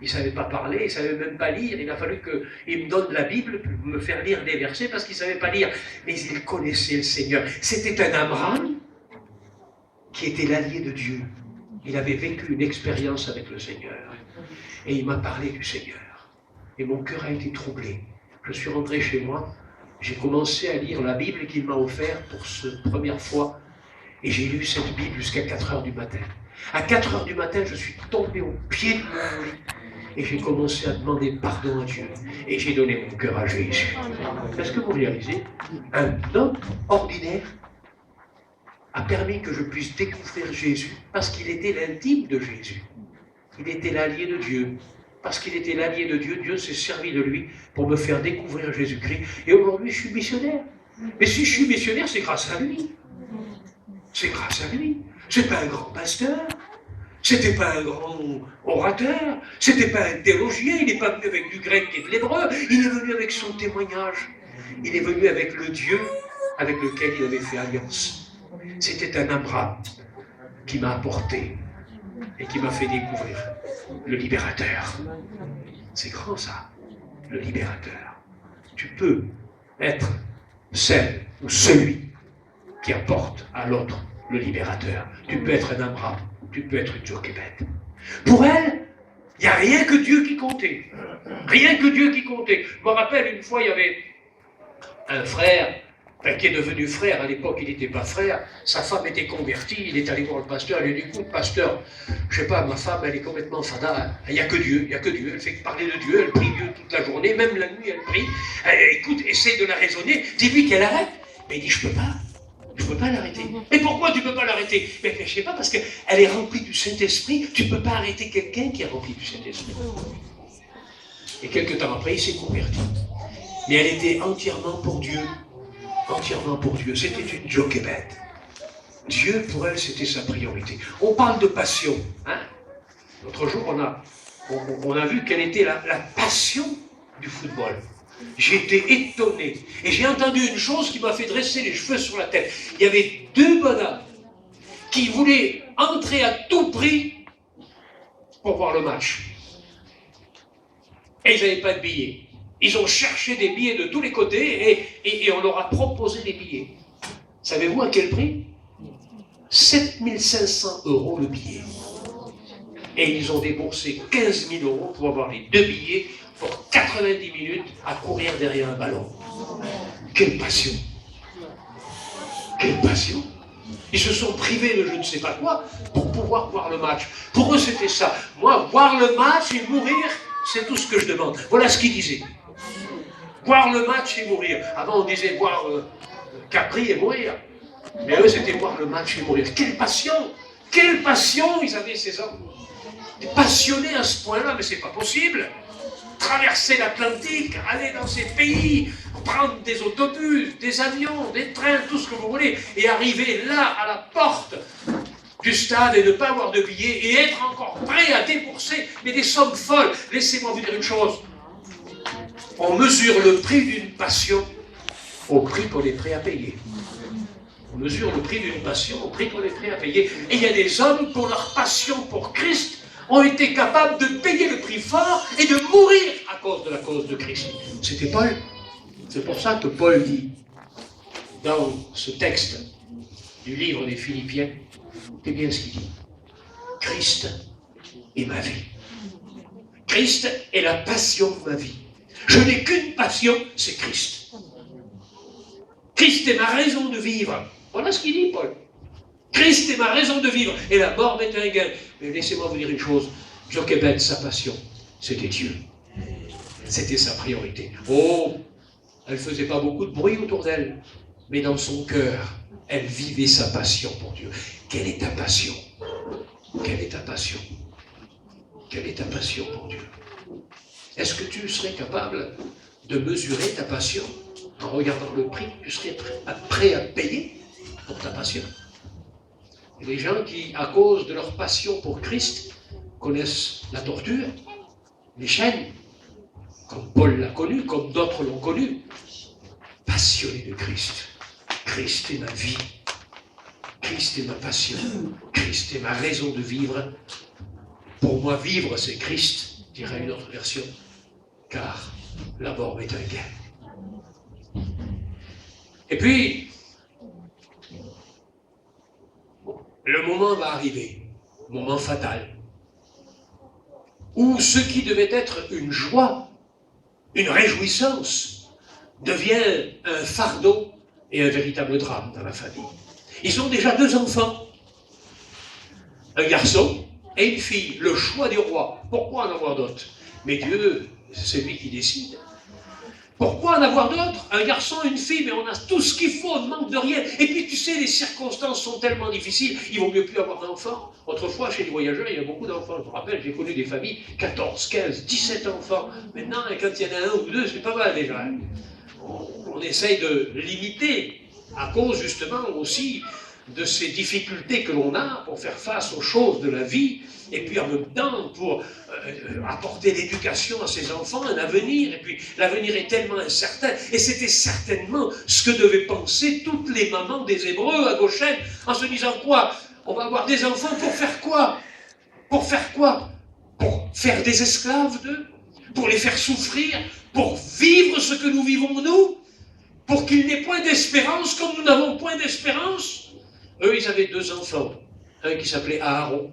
Il ne savait pas parler, il ne savait même pas lire. Il a fallu qu'il me donne la Bible pour me faire lire des versets parce qu'il ne savait pas lire. Mais il connaissait le Seigneur. C'était un Abraham qui était l'allié de Dieu. Il avait vécu une expérience avec le Seigneur. Et il m'a parlé du Seigneur. Et mon cœur a été troublé. Je suis rentré chez moi. J'ai commencé à lire la Bible qu'il m'a offerte pour cette première fois. Et j'ai lu cette Bible jusqu'à 4 heures du matin. À 4 heures du matin, je suis tombé au pied de mon lit. Et j'ai commencé à demander pardon à Dieu. Et j'ai donné mon cœur à Jésus. Est-ce que vous réalisez? Un homme ordinaire a permis que je puisse découvrir Jésus parce qu'il était l'intime de Jésus. Il était l'allié de Dieu. Parce qu'il était l'allié de Dieu, Dieu s'est servi de lui pour me faire découvrir Jésus-Christ. Et aujourd'hui, je suis missionnaire. Mais si je suis missionnaire, c'est grâce à lui. C'est grâce à lui. C'est pas un grand pasteur. C'était pas un grand orateur. C'était pas un théologien. Il n'est pas venu avec du grec et de l'hébreu. Il est venu avec son témoignage. Il est venu avec le Dieu avec lequel il avait fait alliance. C'était un Abraham qui m'a apporté et qui m'a fait découvrir le libérateur. C'est grand ça, le libérateur. Tu peux être celle ou celui qui apporte à l'autre le libérateur. Tu peux être un Abraham, tu peux être une Jochebed. Pour elle, il n'y a rien que Dieu qui comptait. Rien que Dieu qui comptait. Je me rappelle une fois, il y avait un frère qui est devenu frère. À l'époque, il n'était pas frère. Sa femme était convertie. Il est allé voir le pasteur. Il lui a dit, écoute, pasteur, je ne sais pas, ma femme, elle est complètement fada. Il n'y a que Dieu, il n'y a que Dieu. Elle fait parler de Dieu. Elle prie Dieu toute la journée. Même la nuit, elle prie. Écoute, essaye de la raisonner. Dis-lui qu'elle arrête. Mais il dit, je ne peux pas. Je ne peux pas l'arrêter. Mais pourquoi tu ne peux pas l'arrêter? Mais je ne sais pas, parce qu'elle est remplie du Saint-Esprit. Tu ne peux pas arrêter quelqu'un qui est rempli du Saint-Esprit. Et quelques temps après, il s'est converti. Mais elle était entièrement pour Dieu. Entièrement pour Dieu. C'était une Jochebed. Dieu, pour elle, c'était sa priorité. On parle de passion. Hein? L'autre jour, on a vu quelle était la passion du football. J'ai été étonné. Et j'ai entendu une chose qui m'a fait dresser les cheveux sur la tête. Il y avait 2 bonhommes qui voulaient entrer à tout prix pour voir le match. Et ils n'avaient pas de billets. Ils ont cherché des billets de tous les côtés et on leur a proposé des billets. Savez-vous à quel prix? 7 500 € le billet. Et ils ont déboursé 15 000 € pour avoir les 2 billets pour 90 minutes à courir derrière un ballon. Quelle passion! Quelle passion! Ils se sont privés de je ne sais pas quoi pour pouvoir voir le match. Pour eux, c'était ça. Moi, voir le match et mourir, c'est tout ce que je demande. Voilà ce qu'ils disaient. Voir le match et mourir. Avant, on disait voir Capri et mourir. Mais eux, c'était voir le match et mourir. Quelle passion! Quelle passion ils avaient, ces hommes! Passionnés à ce point-là, mais c'est pas possible. Traverser l'Atlantique, aller dans ces pays, prendre des autobus, des avions, des trains, tout ce que vous voulez, et arriver là, à la porte du stade, et ne pas avoir de billets, et être encore prêt à débourser, mais des sommes folles. Laissez-moi vous dire une chose. On mesure le prix d'une passion au prix qu'on est prêt à payer. On mesure le prix d'une passion au prix qu'on est prêt à payer. Et il y a des hommes, pour leur passion pour Christ, ont été capables de payer le prix fort et de mourir à cause de la cause de Christ. C'était Paul. C'est pour ça que Paul dit, dans ce texte du livre des Philippiens, c'est bien ce qu'il dit. Christ est ma vie. Christ est la passion de ma vie. Je n'ai qu'une passion, c'est Christ. Christ est ma raison de vivre. Voilà ce qu'il dit, Paul. Christ est ma raison de vivre, et la mort m'est un gain. Mais laissez-moi vous dire une chose, Jochebed, sa passion, c'était Dieu. C'était sa priorité. Oh, elle ne faisait pas beaucoup de bruit autour d'elle, mais dans son cœur, elle vivait sa passion pour Dieu. Quelle est ta passion? Quelle est ta passion? Quelle est ta passion pour Dieu? Est-ce que tu serais capable de mesurer ta passion en regardant le prix que tu serais prêt à payer pour ta passion? Et les gens qui, à cause de leur passion pour Christ, connaissent la torture, les chaînes, comme Paul l'a connu, comme d'autres l'ont connu, passionnés de Christ. Christ est ma vie. Christ est ma passion. Christ est ma raison de vivre. Pour moi, vivre, c'est Christ. dirait une autre version, car la mort est un gain. Et puis, le moment va arriver, moment fatal, où ce qui devait être une joie, une réjouissance, devient un fardeau et un véritable drame dans la famille. Ils ont déjà 2 enfants, un garçon et une fille, le choix du roi. Pourquoi en avoir d'autres? Mais Dieu, c'est lui qui décide. Pourquoi en avoir d'autres? Un garçon, une fille, mais on a tout ce qu'il faut, on ne manque de rien. Et puis tu sais, les circonstances sont tellement difficiles, il vaut mieux plus avoir d'enfants. Autrefois, chez les voyageurs, il y a beaucoup d'enfants. Je me rappelle, j'ai connu des familles, 14, 15, 17 enfants. Maintenant, quand il y en a 1 ou 2, c'est pas mal déjà. On essaye de limiter, à cause justement aussi de ces difficultés que l'on a pour faire face aux choses de la vie, et puis en même temps pour apporter l'éducation à ses enfants, un avenir, et puis l'avenir est tellement incertain, et c'était certainement ce que devaient penser toutes les mamans des Hébreux à Goshen, en se disant quoi? On va avoir des enfants pour faire quoi? Pour faire quoi? Pour faire des esclaves d'eux? Pour les faire souffrir? Pour vivre ce que nous vivons nous? Pour qu'ils n'aient point d'espérance comme nous n'avons point d'espérance? Eux, ils avaient 2 enfants, un qui s'appelait Aaron,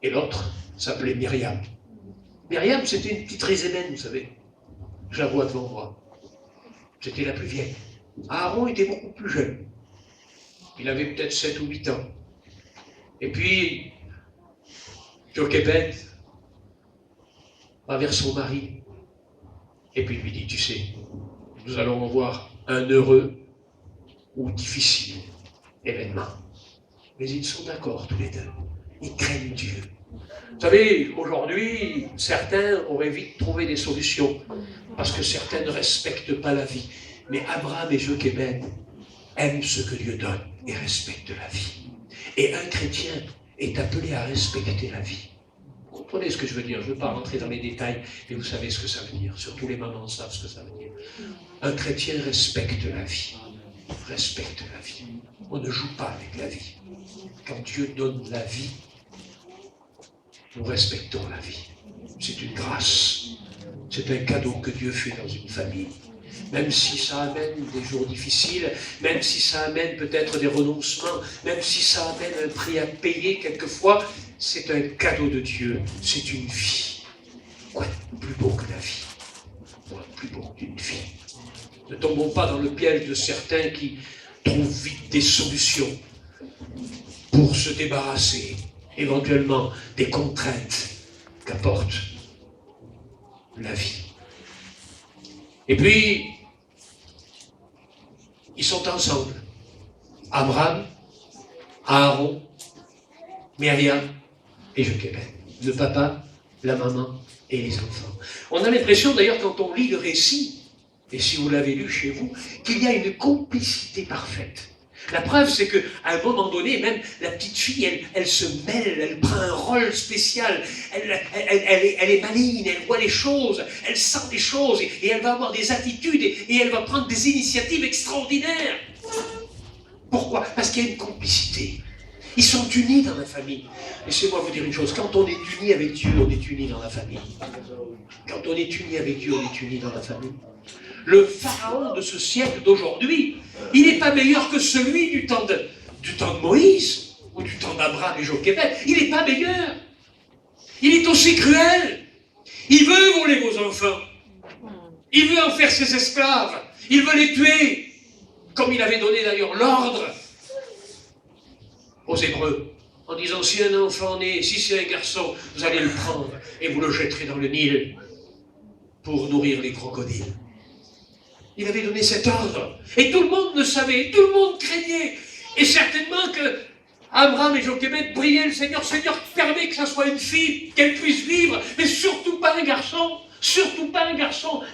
et l'autre s'appelait Myriam. Myriam, c'était une petite Rézémène, vous savez. Je la vois devant moi. C'était la plus vieille. Aaron était beaucoup plus jeune. Il avait peut-être 7 ou 8 ans. Et puis, Jochebed va vers son mari, et puis lui dit, tu sais, nous allons avoir un heureux ou difficile événement. Mais ils sont d'accord tous les 2. Ils craignent Dieu. Vous savez, aujourd'hui, certains auraient vite trouvé des solutions, parce que certains ne respectent pas la vie. Mais Abraham et Jochebed aiment ce que Dieu donne et respectent la vie. Et un chrétien est appelé à respecter la vie. Vous comprenez ce que je veux dire? Je ne veux pas rentrer dans les détails, mais vous savez ce que ça veut dire. Surtout les mamans savent ce que ça veut dire. Un chrétien respecte la vie. Respecte la vie. On ne joue pas avec la vie. Quand Dieu donne la vie, nous respectons la vie. C'est une grâce. C'est un cadeau que Dieu fait dans une famille. Même si ça amène des jours difficiles, même si ça amène peut-être des renoncements, même si ça amène un prix à payer quelquefois, c'est un cadeau de Dieu. C'est une vie. Quoi de plus beau que la vie? Quoi de plus beau qu'une vie? Ne tombons pas dans le piège de certains qui trouvent vite des solutions pour se débarrasser éventuellement des contraintes qu'apporte la vie. Et puis, ils sont ensemble. Abraham, Aaron, Myriam et Jochebed. Le papa, la maman et les enfants. On a l'impression d'ailleurs quand on lit le récit, et si vous l'avez lu chez vous, qu'il y a une complicité parfaite. La preuve, c'est qu'à un moment donné, même la petite fille, elle se mêle, elle prend un rôle spécial, elle est maligne, elle voit les choses, elle sent les choses, et elle va avoir des attitudes, et elle va prendre des initiatives extraordinaires. Pourquoi? Parce qu'il y a une complicité. Ils sont unis dans la famille. Laissez-moi vous dire une chose, quand on est uni avec Dieu, on est uni dans la famille. Quand on est uni avec Dieu, on est uni dans la famille. Le pharaon de ce siècle d'aujourd'hui, il n'est pas meilleur que celui du temps de Moïse, ou du temps d'Abraham et Jochebed. Il n'est pas meilleur. Il est aussi cruel. Il veut voler vos enfants. Il veut en faire ses esclaves. Il veut les tuer. Comme il avait donné d'ailleurs l'ordre aux Hébreux, en disant, si un enfant naît, si c'est un garçon, vous allez le prendre et vous le jetterez dans le Nil pour nourrir les crocodiles. Il avait donné cet ordre. Et tout le monde le savait, tout le monde craignait. Et certainement que Abraham et Jochebed priaient le Seigneur, Seigneur, permets que ça soit une fille, qu'elle puisse vivre, mais surtout pas un garçon,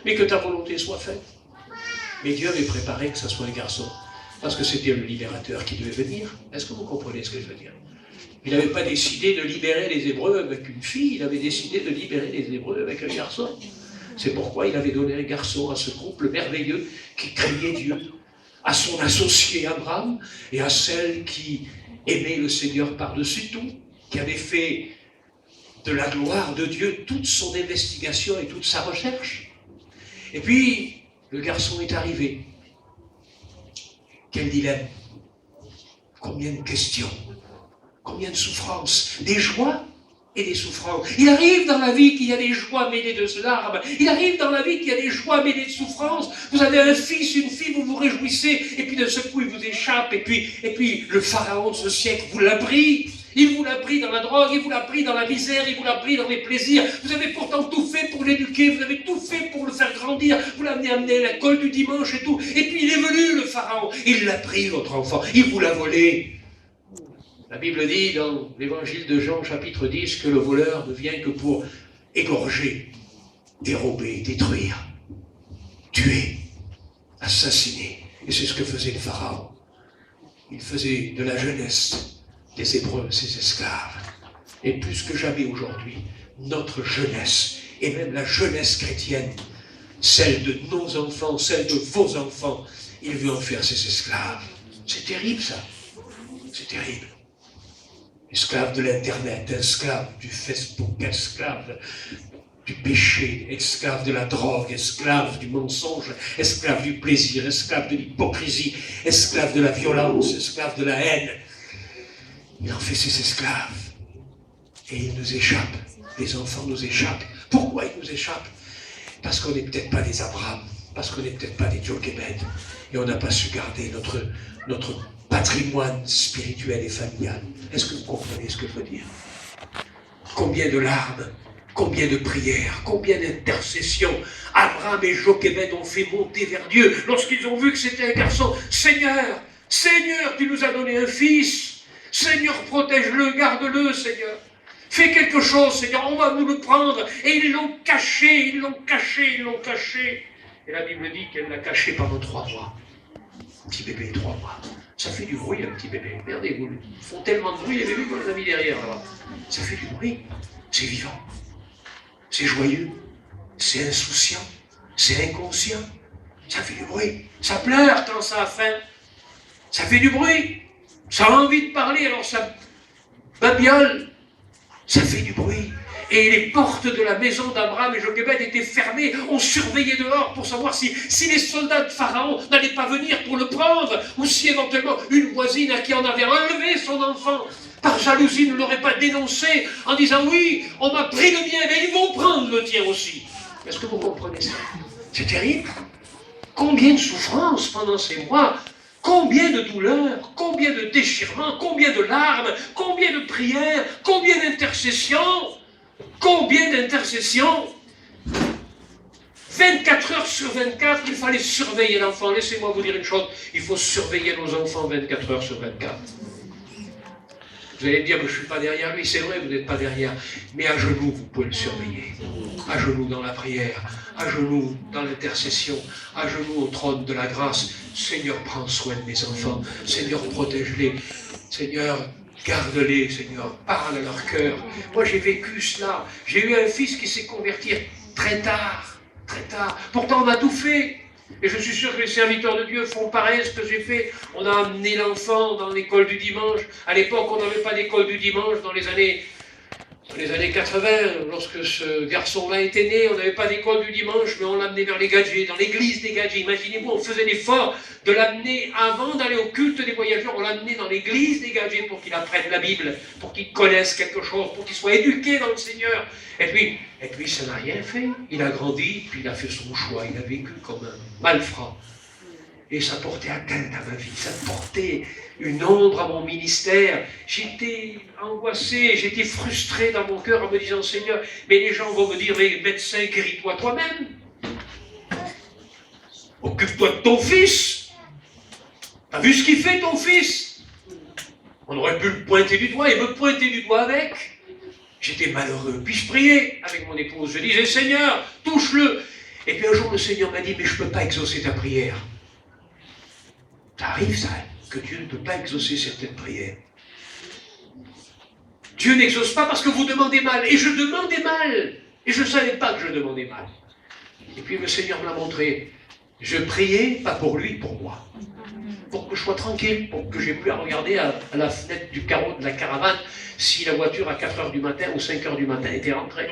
mais que ta volonté soit faite. Mais Dieu avait préparé que ça soit un garçon, parce que c'était le libérateur qui devait venir. Est-ce que vous comprenez ce que je veux dire? Il n'avait pas décidé de libérer les Hébreux avec une fille, il avait décidé de libérer les Hébreux avec un garçon. C'est pourquoi il avait donné un garçon à ce couple merveilleux qui craignait Dieu, à son associé Abraham et à celle qui aimait le Seigneur par-dessus tout, qui avait fait de la gloire de Dieu, toute son investigation et toute sa recherche. Et puis, le garçon est arrivé. Quel dilemme! Combien de questions, combien de souffrances, des joies et des souffrances. Il arrive dans la vie qu'il y a des joies mêlées de larmes. Il arrive dans la vie qu'il y a des joies mêlées de souffrances. Vous avez un fils, une fille, vous vous réjouissez, et puis de ce coup, il vous échappe, et puis le pharaon de ce siècle vous l'a pris. Il vous l'a pris dans la drogue, il vous l'a pris dans la misère, il vous l'a pris dans les plaisirs. Vous avez pourtant tout fait pour l'éduquer, vous avez tout fait pour le faire grandir. Vous l'avez amené à l'école du dimanche et tout. Et puis il est venu, le pharaon. Il l'a pris, votre enfant. Il vous l'a volé. La Bible dit dans l'évangile de Jean, chapitre 10, que le voleur ne vient que pour égorger, dérober, détruire, tuer, assassiner. Et c'est ce que faisait le pharaon. Il faisait de la jeunesse des Hébreux ses esclaves. Et plus que jamais aujourd'hui, notre jeunesse, et même la jeunesse chrétienne, celle de nos enfants, celle de vos enfants, il veut en faire ses esclaves. C'est terrible ça. C'est terrible. Esclave de l'Internet, esclave du Facebook, esclave du péché, esclave de la drogue, esclave du mensonge, esclave du plaisir, esclave de l'hypocrisie, esclave de la violence, esclave de la haine. Il en fait ses esclaves. Et il nous échappe. Les enfants nous échappent. Pourquoi ils nous échappent? Parce qu'on n'est peut-être pas des Abraham, parce qu'on n'est peut-être pas des Jochebed, et on n'a pas su garder notre patrimoine spirituel et familial. Est-ce que vous comprenez ce que je veux dire? Combien de larmes, combien de prières, combien d'intercessions Abraham et Jochebed ont fait monter vers Dieu lorsqu'ils ont vu que c'était un garçon. Seigneur, Seigneur, tu nous as donné un fils. Seigneur, protège-le, garde-le, Seigneur. Fais quelque chose, Seigneur, on va nous le prendre. Et ils l'ont caché, ils l'ont caché, ils l'ont caché. Et la Bible dit qu'elle l'a caché pendant 3 mois. Un petit bébé, 3 mois. Ça fait du bruit, un petit bébé. Regardez, ils font tellement de bruit, les bébés qu'on les a mis derrière, là-bas. Ça fait du bruit. C'est vivant. C'est joyeux. C'est insouciant. C'est inconscient. Ça fait du bruit. Ça pleure quand ça a faim. Ça fait du bruit. Ça a envie de parler, alors ça babiole. Ça fait du bruit. Et les portes de la maison d'Abraham et Jochebed étaient fermées. On surveillait dehors pour savoir si les soldats de Pharaon n'allaient pas venir pour le prendre, ou si éventuellement une voisine à qui on avait enlevé son enfant, par jalousie, ne l'aurait pas dénoncé en disant « Oui, on m'a pris le mien, mais ils vont prendre le tien aussi. » Est-ce que vous comprenez ça? C'est terrible. Combien de souffrances pendant ces mois, combien de douleurs, combien de déchirements, combien de larmes, combien de prières, combien d'intercessions. Combien d'intercessions? 24 heures sur 24, il fallait surveiller l'enfant. Laissez-moi vous dire une chose, il faut surveiller nos enfants 24 heures sur 24. Vous allez me dire, mais je ne suis pas derrière lui. C'est vrai, vous n'êtes pas derrière. Mais à genoux, vous pouvez le surveiller. À genoux dans la prière, à genoux dans l'intercession, à genoux au trône de la grâce. Seigneur, prends soin de mes enfants. Seigneur, protège-les. Seigneur, garde-les, Seigneur, parle à leur cœur. Moi, j'ai vécu cela. J'ai eu un fils qui s'est converti très tard, très tard. Pourtant, on a tout fait. Et je suis sûr que les serviteurs de Dieu font pareil, ce que j'ai fait. On a amené l'enfant dans l'école du dimanche. À l'époque, on n'avait pas d'école du dimanche dans les années 80, lorsque ce garçon-là était né, on n'avait pas d'école du dimanche, mais on l'amenait vers les gadgets, dans l'église des gadgets. Imaginez-vous, on faisait l'effort de l'amener, avant d'aller au culte des voyageurs, on l'amenait dans l'église des gadgets pour qu'il apprenne la Bible, pour qu'il connaisse quelque chose, pour qu'il soit éduqué dans le Seigneur. Et puis ça n'a rien fait. Il a grandi, puis il a fait son choix, il a vécu comme un malfrat. Et ça portait atteinte à ma vie, ça portait une ombre à mon ministère. J'étais angoissé, j'étais frustré dans mon cœur en me disant, Seigneur, mais les gens vont me dire, mais médecin, guéris-toi toi-même. Occupe-toi de ton fils. T'as vu ce qu'il fait, ton fils? On aurait pu le pointer du doigt et me pointer du doigt avec. J'étais malheureux. Puis je priais avec mon épouse. Je disais, Seigneur, touche-le. Et puis un jour, le Seigneur m'a dit, mais je ne peux pas exaucer ta prière. Ça arrive, ça, que Dieu ne peut pas exaucer certaines prières. Dieu n'exauce pas parce que vous demandez mal. Et je demandais mal. Et je ne savais pas que je demandais mal. Et puis le Seigneur me l'a montré. Je priais, pas pour lui, pour moi. Pour que je sois tranquille, pour que j'ai plus à regarder à la fenêtre du carreau de la caravane si la voiture à 4 heures du matin ou 5 heures du matin était rentrée.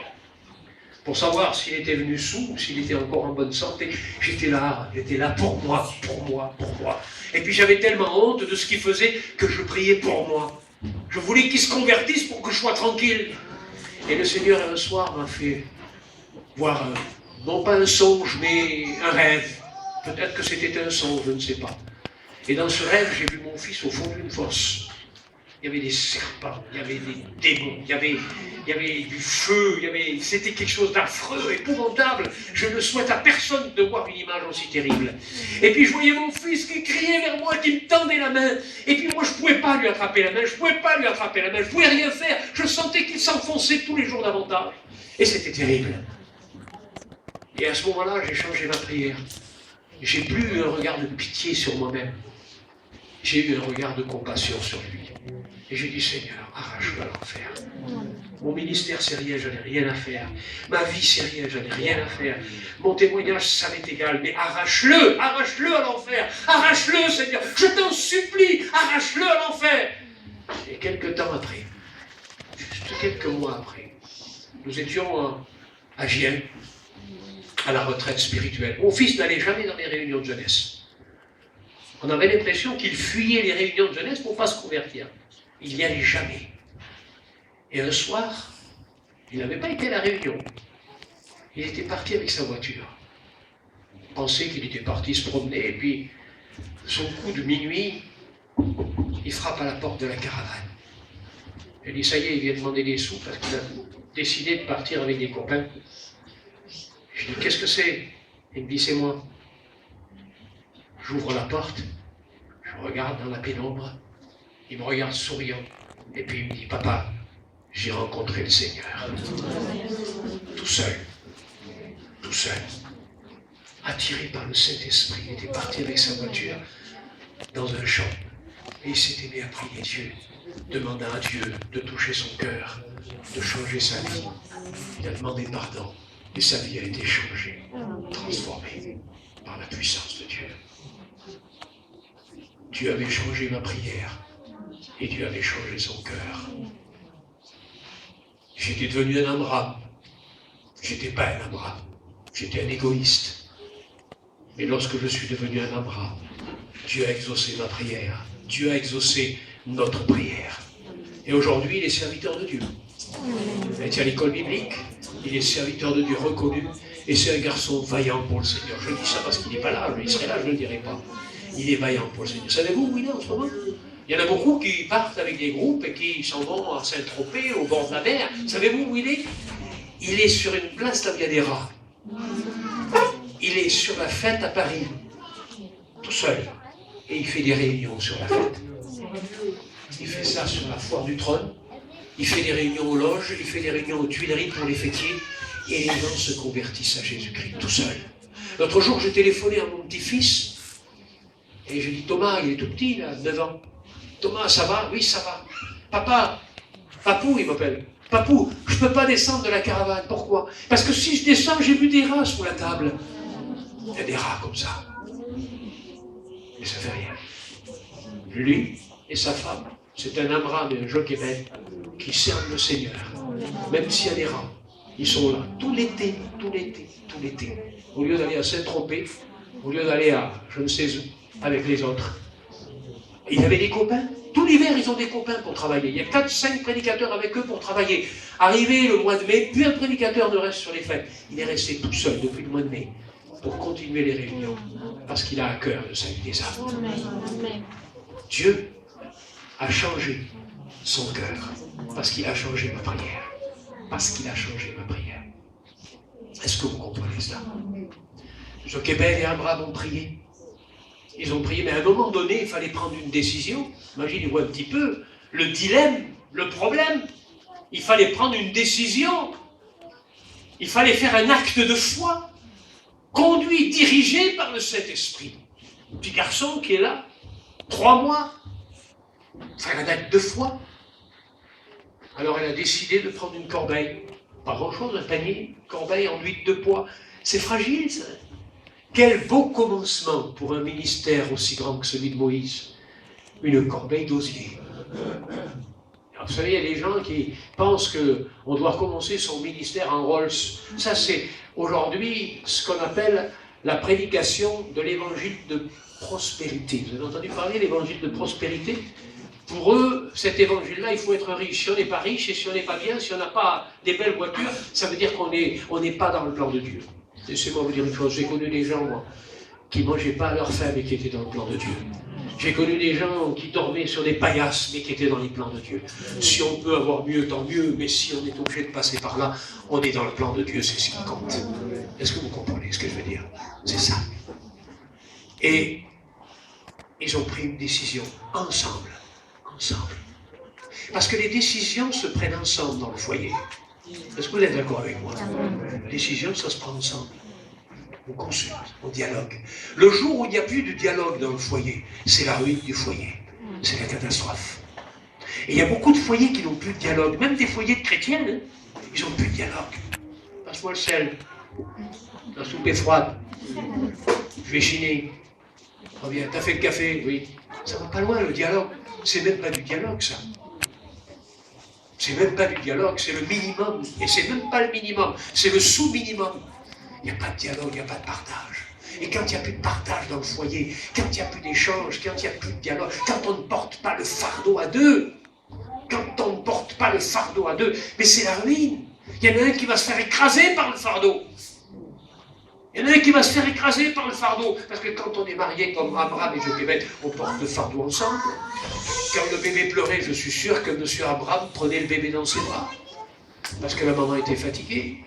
Pour savoir s'il était venu sous ou s'il était encore en bonne santé. J'étais là pour moi, pour moi, pour moi. Et puis j'avais tellement honte de ce qu'il faisait que je priais pour moi. Je voulais qu'il se convertisse pour que je sois tranquille. Et le Seigneur, un soir, m'a fait voir, non pas un songe, mais un rêve. Peut-être que c'était un songe, je ne sais pas. Et dans ce rêve, j'ai vu mon fils au fond d'une fosse. Il y avait des serpents, il y avait des démons, il y avait du feu, c'était quelque chose d'affreux, épouvantable. Je ne souhaite à personne de voir une image aussi terrible. Et puis je voyais mon fils qui criait vers moi, qui me tendait la main. Et puis moi je ne pouvais pas lui attraper la main, je ne pouvais rien faire. Je sentais qu'il s'enfonçait tous les jours davantage. Et c'était terrible. Et à ce moment-là, j'ai changé ma prière. J'ai plus eu un regard de pitié sur moi-même. J'ai eu un regard de compassion sur lui. Et j'ai dit, Seigneur, arrache-le à l'enfer. Mon ministère, c'est rien, je n'ai rien à faire. Ma vie, c'est rien, je n'ai rien à faire. Mon témoignage, ça m'est égal, mais arrache-le à l'enfer. Arrache-le, Seigneur, je t'en supplie, arrache-le à l'enfer. Et quelques temps après, juste quelques mois après, nous étions à Gien, à la retraite spirituelle. Mon fils n'allait jamais dans les réunions de jeunesse. On avait l'impression qu'il fuyait les réunions de jeunesse pour ne pas se convertir. Il n'y allait jamais. Et un soir, il n'avait pas été à la réunion. Il était parti avec sa voiture. Il pensait qu'il était parti se promener, et puis, son coup de minuit, il frappe à la porte de la caravane. Il dit, ça y est, il vient demander des sous parce qu'il a décidé de partir avec des copains. Je dis, qu'est-ce que c'est? Il me dit, c'est moi. J'ouvre la porte, je regarde dans la pénombre, il me regarde souriant, et puis il me dit, papa, j'ai rencontré le Seigneur. Tout seul, attiré par le Saint-Esprit, il était parti avec sa voiture dans un champ, et il s'était mis à prier Dieu, demandant à Dieu de toucher son cœur, de changer sa vie. Il a demandé pardon, et sa vie a été changée, transformée par la puissance de Dieu. Dieu avait changé ma prière et Dieu avait changé son cœur. J'étais devenu un Amram. J'étais pas un Amram. J'étais un égoïste. Mais lorsque je suis devenu un Amram, Dieu a exaucé ma prière. Dieu a exaucé notre prière. Et aujourd'hui, il est serviteur de Dieu. Il est à l'école biblique. Il est serviteur de Dieu reconnu. Et c'est un garçon vaillant pour le Seigneur. Je dis ça parce qu'il n'est pas là. Il serait là, je ne le dirai pas. Il est vaillant pour le Seigneur. Savez-vous où il est en ce moment? Il y en a beaucoup qui partent avec des groupes et qui s'en vont à Saint-Tropez, au bord de la mer. Savez-vous où il est? Il est sur une place là où il y a des rats. Il est sur la fête à Paris, tout seul. Et il fait des réunions sur la fête. Il fait ça sur la foire du trône. Il fait des réunions aux loges. Il fait des réunions aux Tuileries pour les fêtiers. Et les gens se convertissent à Jésus-Christ, tout seul. L'autre jour, j'ai téléphoné à mon petit-fils. Et je dis, Thomas, il est tout petit, il a 9 ans. Thomas, ça va? Oui, ça va. Papa, Papou, il m'appelle. Papou, je ne peux pas descendre de la caravane. Pourquoi? Parce que si je descends, j'ai vu des rats sous la table. Il y a des rats comme ça. Mais ça ne fait rien. Lui et sa femme, c'est un Amram et un Jochebed qui servent le Seigneur. Même s'il y a des rats, ils sont là tout l'été. Au lieu d'aller à Saint-Tropez, au lieu d'aller à je ne sais où, avec les autres. Il avait des copains. Tout l'hiver, ils ont des copains pour travailler. Il y a 4-5 prédicateurs avec eux pour travailler. Arrivé le mois de mai, plus un prédicateur ne reste sur les fêtes. Il est resté tout seul depuis le mois de mai pour continuer les réunions. Parce qu'il a à cœur le salut des âmes. Dieu a changé son cœur. Parce qu'il a changé ma prière. Est-ce que vous comprenez cela? Jochebed et Amram ont prié. Ils ont prié, mais à un moment donné, il fallait prendre une décision. Imaginez-vous un petit peu le dilemme, le problème. Il fallait prendre une décision. Il fallait faire un acte de foi, conduit, dirigé par le Saint-Esprit. Un petit garçon qui est là, 3 mois, faire un acte de foi. Alors elle a décidé de prendre une corbeille. Pas grand-chose, un panier, une corbeille en huile de poids. C'est fragile, ça. Quel beau commencement pour un ministère aussi grand que celui de Moïse. Une corbeille d'osier. Alors, vous savez, il y a des gens qui pensent qu'on doit commencer son ministère en Rolls. Ça, c'est aujourd'hui ce qu'on appelle la prédication de l'évangile de prospérité. Vous avez entendu parler de l'évangile de prospérité? Pour eux, cet évangile-là, il faut être riche. Si on n'est pas riche et si on n'est pas bien, si on n'a pas des belles voitures, ça veut dire qu'on n'est pas dans le plan de Dieu. Laissez-moi vous dire une chose, j'ai connu des gens, moi, qui ne mangeaient pas à leur faim, mais qui étaient dans le plan de Dieu. J'ai connu des gens qui dormaient sur des paillasses, mais qui étaient dans les plans de Dieu. Si on peut avoir mieux, tant mieux, mais si on est obligé de passer par là, on est dans le plan de Dieu, c'est ce qui compte. Est-ce que vous comprenez ce que je veux dire? C'est ça. Et ils ont pris une décision ensemble. Ensemble. Parce que les décisions se prennent ensemble dans le foyer. Est-ce que vous êtes d'accord avec moi? Les décisions, ça se prend ensemble. On consulte, on dialogue. Le jour où il n'y a plus de dialogue dans le foyer, c'est la ruine du foyer. C'est la catastrophe. Et il y a beaucoup de foyers qui n'ont plus de dialogue. Même des foyers de chrétiens, hein, ils n'ont plus de dialogue. Passe-moi le sel. La soupe est froide. Je vais chiner. Reviens, t'as fait le café? Oui. Ça va pas loin, le dialogue. C'est même pas du dialogue, ça. C'est même pas du dialogue, c'est le minimum. Et c'est même pas le minimum, c'est le sous-minimum. Il n'y a pas de dialogue, il n'y a pas de partage. Et quand il n'y a plus de partage dans le foyer, quand il n'y a plus d'échange, quand il n'y a plus de dialogue, quand on ne porte pas le fardeau à deux, mais c'est la ruine. Il y en a un qui va se faire écraser par le fardeau. Il y en a un qui va se faire écraser par le fardeau. Parce que quand on est marié comme Abraham et Jochebed, on porte le fardeau ensemble. Quand le bébé pleurait, je suis sûr que M. Abraham prenait le bébé dans ses bras. Parce que la maman était fatiguée.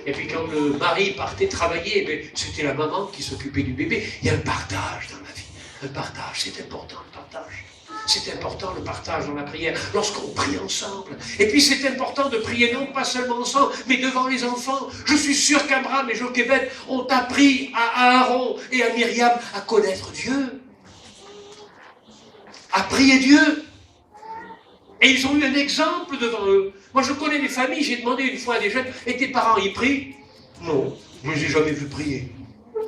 Et puis quand le mari partait travailler, c'était la maman qui s'occupait du bébé. Il y a un partage dans la vie. Un partage, c'est important le partage. C'est important le partage dans la prière, lorsqu'on prie ensemble. Et puis c'est important de prier non pas seulement ensemble, mais devant les enfants. Je suis sûr qu'Abraham et Jochebed ont appris à Aaron et à Myriam à connaître Dieu. À prier Dieu. Et ils ont eu un exemple devant eux. Moi je connais des familles, j'ai demandé une fois à des jeunes, et tes parents ils prient? Non, je ne les ai jamais vus prier.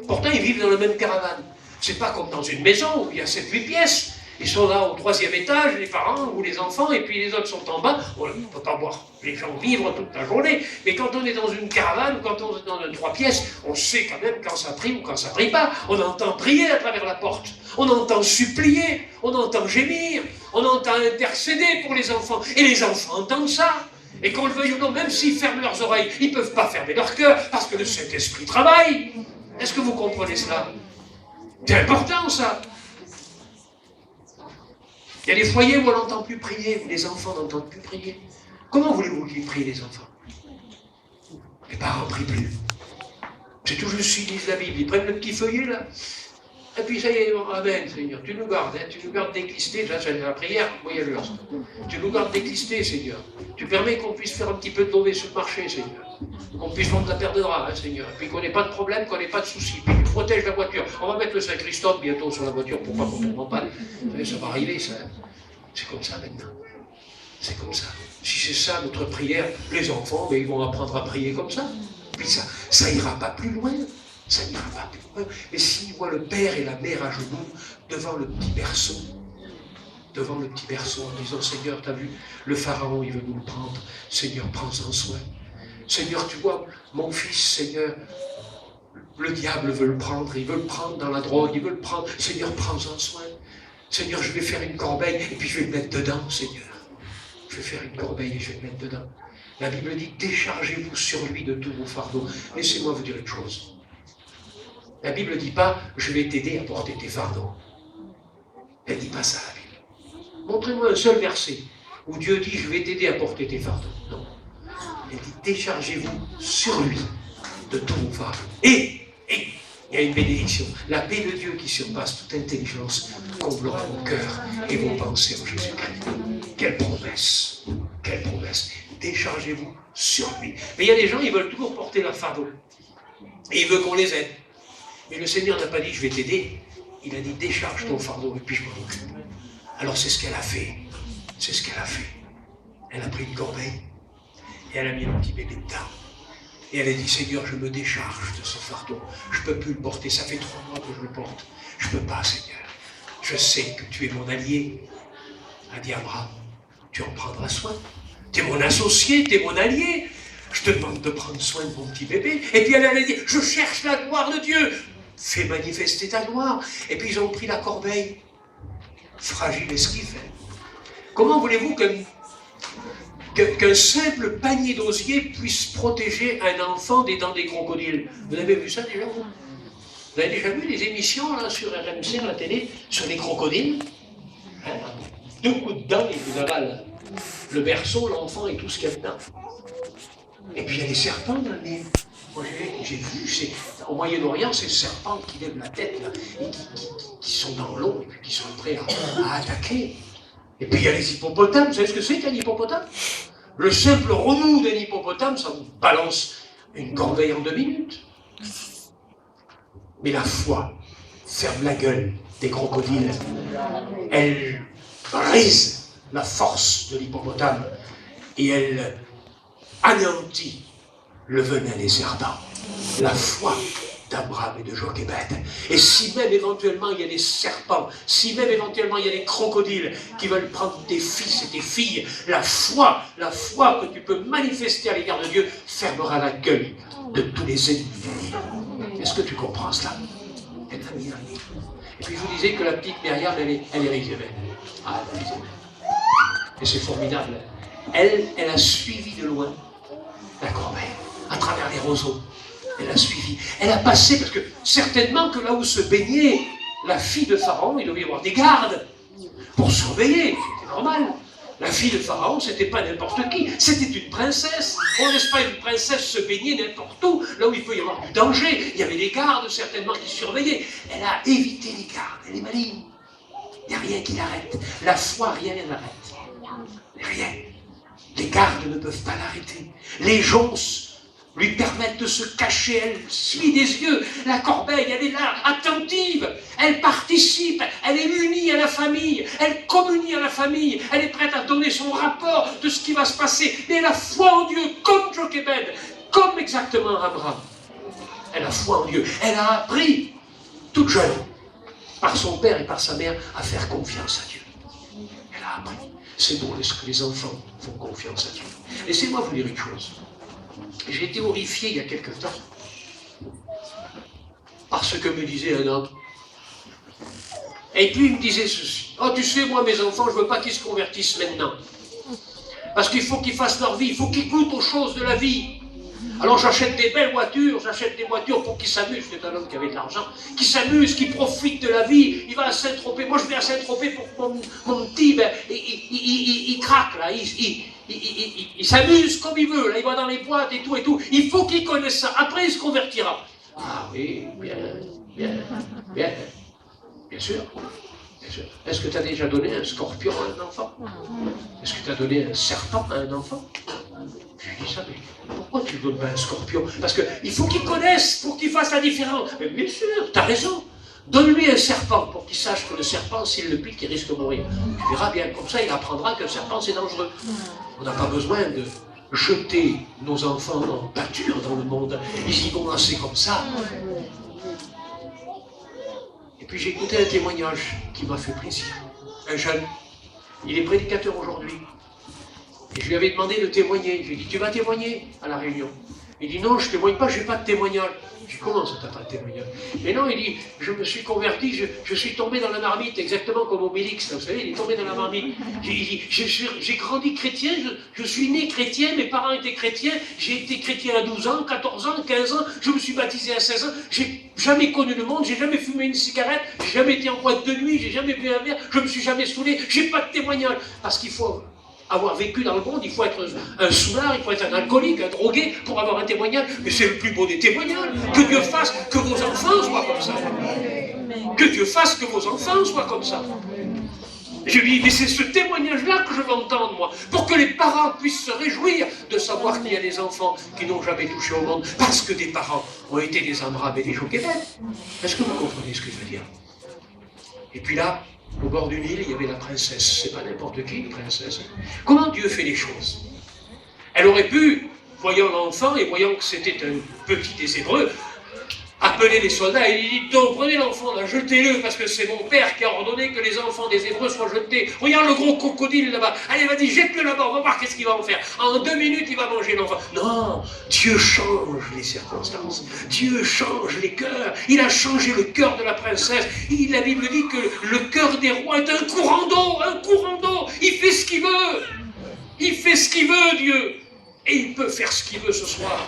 Pourtant ils vivent dans la même caravane. C'est pas comme dans une maison où il y a 7-8 pièces. Ils sont là au 3e étage, les parents ou les enfants, et puis les autres sont en bas. On ne peut pas voir les gens vivre toute la journée, mais quand on est dans une caravane, quand on est dans une 3 pièces, on sait quand même quand ça prie ou quand ça prie pas. On entend prier à travers la porte, on entend supplier, on entend gémir, on entend intercéder pour les enfants, et les enfants entendent ça. Et qu'on le veuille ou non, même s'ils ferment leurs oreilles, ils ne peuvent pas fermer leur cœur, parce que le Saint-Esprit travaille. Est-ce que vous comprenez cela? C'est important ça. Il y a des foyers où on n'entend plus prier, où les enfants n'entendent plus prier. Comment voulez-vous qu'ils prient, les enfants? Les parents ne prient plus. C'est tout juste s'ils lisent la Bible. Ils prennent le petit feuillet, là. Et puis ça y est, amen, Seigneur. Tu nous gardes, hein, tu nous gardes déclistés. Déjà, c'est la prière, voyez-le. Tu nous gardes déclistés, Seigneur. Tu permets qu'on puisse faire un petit peu de levée sur le marché, Seigneur. Qu'on puisse vendre la paire de draps, hein, Seigneur. Et puis qu'on n'ait pas de problème, qu'on n'ait pas de soucis. Puis tu protèges la voiture. On va mettre le Saint-Christophe bientôt sur la voiture pour pas qu'on tombe en panne. Ça va arriver, ça. C'est comme ça maintenant. C'est comme ça. Si c'est ça notre prière, les enfants, ils vont apprendre à prier comme ça. Puis ça ira pas plus loin. Ça n'ira pas plus loin. Mais s'ils voient le père et la mère à genoux devant le petit berceau, en disant, Seigneur, t'as vu, le pharaon, il veut nous le prendre. Seigneur, prends-en soin. Seigneur, tu vois, mon fils, Seigneur, le diable veut le prendre, il veut le prendre dans la drogue, il veut le prendre. Seigneur, prends-en soin. Seigneur, je vais faire une corbeille et puis je vais le mettre dedans, Seigneur. Je vais faire une corbeille et je vais le mettre dedans. La Bible dit, déchargez-vous sur lui de tous vos fardeaux. Laissez-moi vous dire une chose. La Bible ne dit pas, je vais t'aider à porter tes fardeaux. Elle ne dit pas ça, la Bible. Montrez-moi un seul verset où Dieu dit, je vais t'aider à porter tes fardeaux. Non. Elle dit, déchargez-vous sur lui de tous vos fardeaux. Et, il y a une bénédiction. La paix de Dieu qui surpasse toute intelligence comblera vos cœurs et vos pensées en Jésus-Christ. Quelle promesse! Quelle promesse! Déchargez-vous sur lui. Mais il y a des gens, ils veulent toujours porter leur fardeau. Et ils veulent qu'on les aide. Mais le Seigneur n'a pas dit, je vais t'aider. Il a dit, décharge ton fardeau et puis je m'en occupe. Alors c'est ce qu'elle a fait. C'est ce qu'elle a fait. Elle a pris une corbeille et elle a mis un petit bébé dedans. Et elle a dit, Seigneur, je me décharge de ce fardeau. Je ne peux plus le porter, ça fait 3 mois que je le porte. Je ne peux pas, Seigneur. Je sais que tu es mon allié. A dit Abraham, tu en prendras soin. Tu es mon associé, tu es mon allié. Je te demande de prendre soin de mon petit bébé. Et puis elle a dit, je cherche la gloire de Dieu. Fais manifester ta gloire. Et puis ils ont pris la corbeille. Fragile esquive. Comment voulez-vous qu'un simple panier d'osier puisse protéger un enfant des dents des crocodiles? Vous avez vu ça déjà, vous? Vous avez déjà vu les émissions là, sur RMC, à la télé, sur les crocodiles? Hein? 2 coups de dents et vous avalent le berceau, l'enfant et tout ce qu'il y a dedans. Et puis il y a des serpents dans le nez. Moi j'ai vu, au Moyen-Orient, c'est le serpent qui lève la tête là, et qui sont dans l'eau et puis qui sont prêts à attaquer. Et puis il y a les hippopotames. Vous savez ce que c'est qu'un hippopotame? Le simple remous d'un hippopotame, ça vous balance une corbeille en 2 minutes. Mais la foi ferme la gueule des crocodiles. Elle brise la force de l'hippopotame et elle anéantit le venin des serpents. La foi d'Abraham et de Jochebed. Et si même éventuellement il y a des serpents, si même éventuellement il y a des crocodiles qui veulent prendre tes fils et tes filles, la foi que tu peux manifester à l'égard de Dieu fermera la gueule de tous les ennemis. Est-ce que tu comprends cela? Et puis je vous disais que la petite Myriam, elle est Élisabeth. Ah, elle est Élisabeth. Et c'est formidable. Elle a suivi de loin la corbeille, à travers les roseaux. Elle a suivi. Elle a passé, parce que certainement que là où se baignait la fille de Pharaon, il devait y avoir des gardes pour surveiller. C'était normal. La fille de Pharaon, c'était pas n'importe qui, c'était une princesse. On ne laisse pas une princesse se baigner n'importe où, là où il peut y avoir du danger. Il y avait des gardes certainement qui surveillaient. Elle a évité les gardes, elle est maligne. Il n'y a rien qui l'arrête. La foi, rien ne l'arrête. Rien. Les gardes ne peuvent pas l'arrêter. Les jonces lui permettent de se cacher. Elle suit des yeux. La corbeille, elle est là, attentive. Elle participe. Elle est unie à la famille. Elle communie à la famille. Elle est prête à donner son rapport de ce qui va se passer. Mais la foi en Dieu, comme Jochebed, comme exactement Abraham. Elle a foi en Dieu. Elle a appris, toute jeune, par son père et par sa mère, à faire confiance à Dieu. Elle a appris. C'est beau lorsque les enfants font confiance à Dieu. Laissez-moi vous dire une chose. J'ai été horrifié il y a quelque temps par ce que me disait un homme. Et puis il me disait ceci. Oh, tu sais, moi, mes enfants, je ne veux pas qu'ils se convertissent maintenant. Parce qu'il faut qu'ils fassent leur vie, il faut qu'ils goûtent aux choses de la vie. Alors j'achète des belles voitures, j'achète des voitures pour qu'ils s'amusent. C'est un homme qui avait de l'argent, qui s'amuse, qui profite de la vie. Il va à Saint-Tropez. Moi je vais à Saint-Tropez pour que mon petit, ben, il craque là, il s'amuse comme il veut, là, il va dans les boîtes et tout et tout. Il faut qu'il connaisse ça. Après il se convertira. Ah oui, bien sûr. Bien sûr. Est-ce que tu as déjà donné un scorpion à un enfant? Est-ce que tu as donné un serpent à un enfant? Je dis ça, mais pourquoi tu ne donnes pas un scorpion? Parce qu'il faut qu'il connaisse pour qu'il fasse la différence. Mais bien sûr, tu as raison. Donne-lui un serpent pour qu'il sache que le serpent, s'il le pique, il risque de mourir. Tu verras bien, comme ça, il apprendra que le serpent, c'est dangereux. On n'a pas besoin de jeter nos enfants en pâture dans le monde. Ils y vont assez comme ça. Et puis j'ai écouté un témoignage qui m'a fait plaisir. Un jeune, il est prédicateur aujourd'hui. Et je lui avais demandé de témoigner. Je lui ai dit, tu vas témoigner à la réunion? Il dit, non, je ne témoigne pas, je n'ai pas de témoignage. Je dis, comment ça, tu n'as pas de témoignage? Mais non, il dit, je me suis converti, je suis tombé dans la marmite, exactement comme Obélix, là, vous savez, il est tombé dans la marmite. J'ai grandi chrétien, je suis né chrétien, mes parents étaient chrétiens, j'ai été chrétien à 12 ans, 14 ans, 15 ans, je me suis baptisé à 16 ans, j'ai jamais connu le monde, j'ai jamais fumé une cigarette, j'ai jamais été en boîte de nuit, j'ai jamais bu un verre, je me suis jamais saoulé, j'ai pas de témoignage. Parce qu'il faut avoir vécu dans le monde, il faut être un soulard, il faut être un alcoolique, un drogué pour avoir un témoignage. Mais c'est le plus beau des témoignages. Que Dieu fasse que vos enfants soient comme ça. Que Dieu fasse que vos enfants soient comme ça. Je lui dis, mais c'est ce témoignage-là que je veux entendre, moi, pour que les parents puissent se réjouir de savoir qu'il y a des enfants qui n'ont jamais touché au monde, parce que des parents ont été des Abraham et des Jochebed. Est-ce que vous comprenez ce que je veux dire? Et puis là, au bord du Nil, il y avait la princesse. C'est pas n'importe qui, une princesse. Comment Dieu fait les choses? Elle aurait pu voyant l'enfant et voyant que c'était un petit des Hébreux, appelait les soldats et il dit, donc prenez l'enfant là, jetez-le, parce que c'est mon père qui a ordonné que les enfants des Hébreux soient jetés. Regarde le gros crocodile là-bas, allez vas-y, jette-le là-bas, on va voir qu'est-ce qu'il va en faire. En 2 minutes, il va manger l'enfant. Non, Dieu change les circonstances, Dieu change les cœurs. Il a changé le cœur de la princesse. La Bible dit que le cœur des rois est un courant d'eau, il fait ce qu'il veut. Il fait ce qu'il veut, Dieu. Et il peut faire ce qu'il veut ce soir.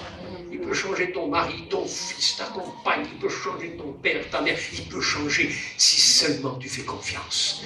Il peut changer ton mari, ton fils, ta compagne, il peut changer ton père, ta mère, il peut changer si seulement tu fais confiance.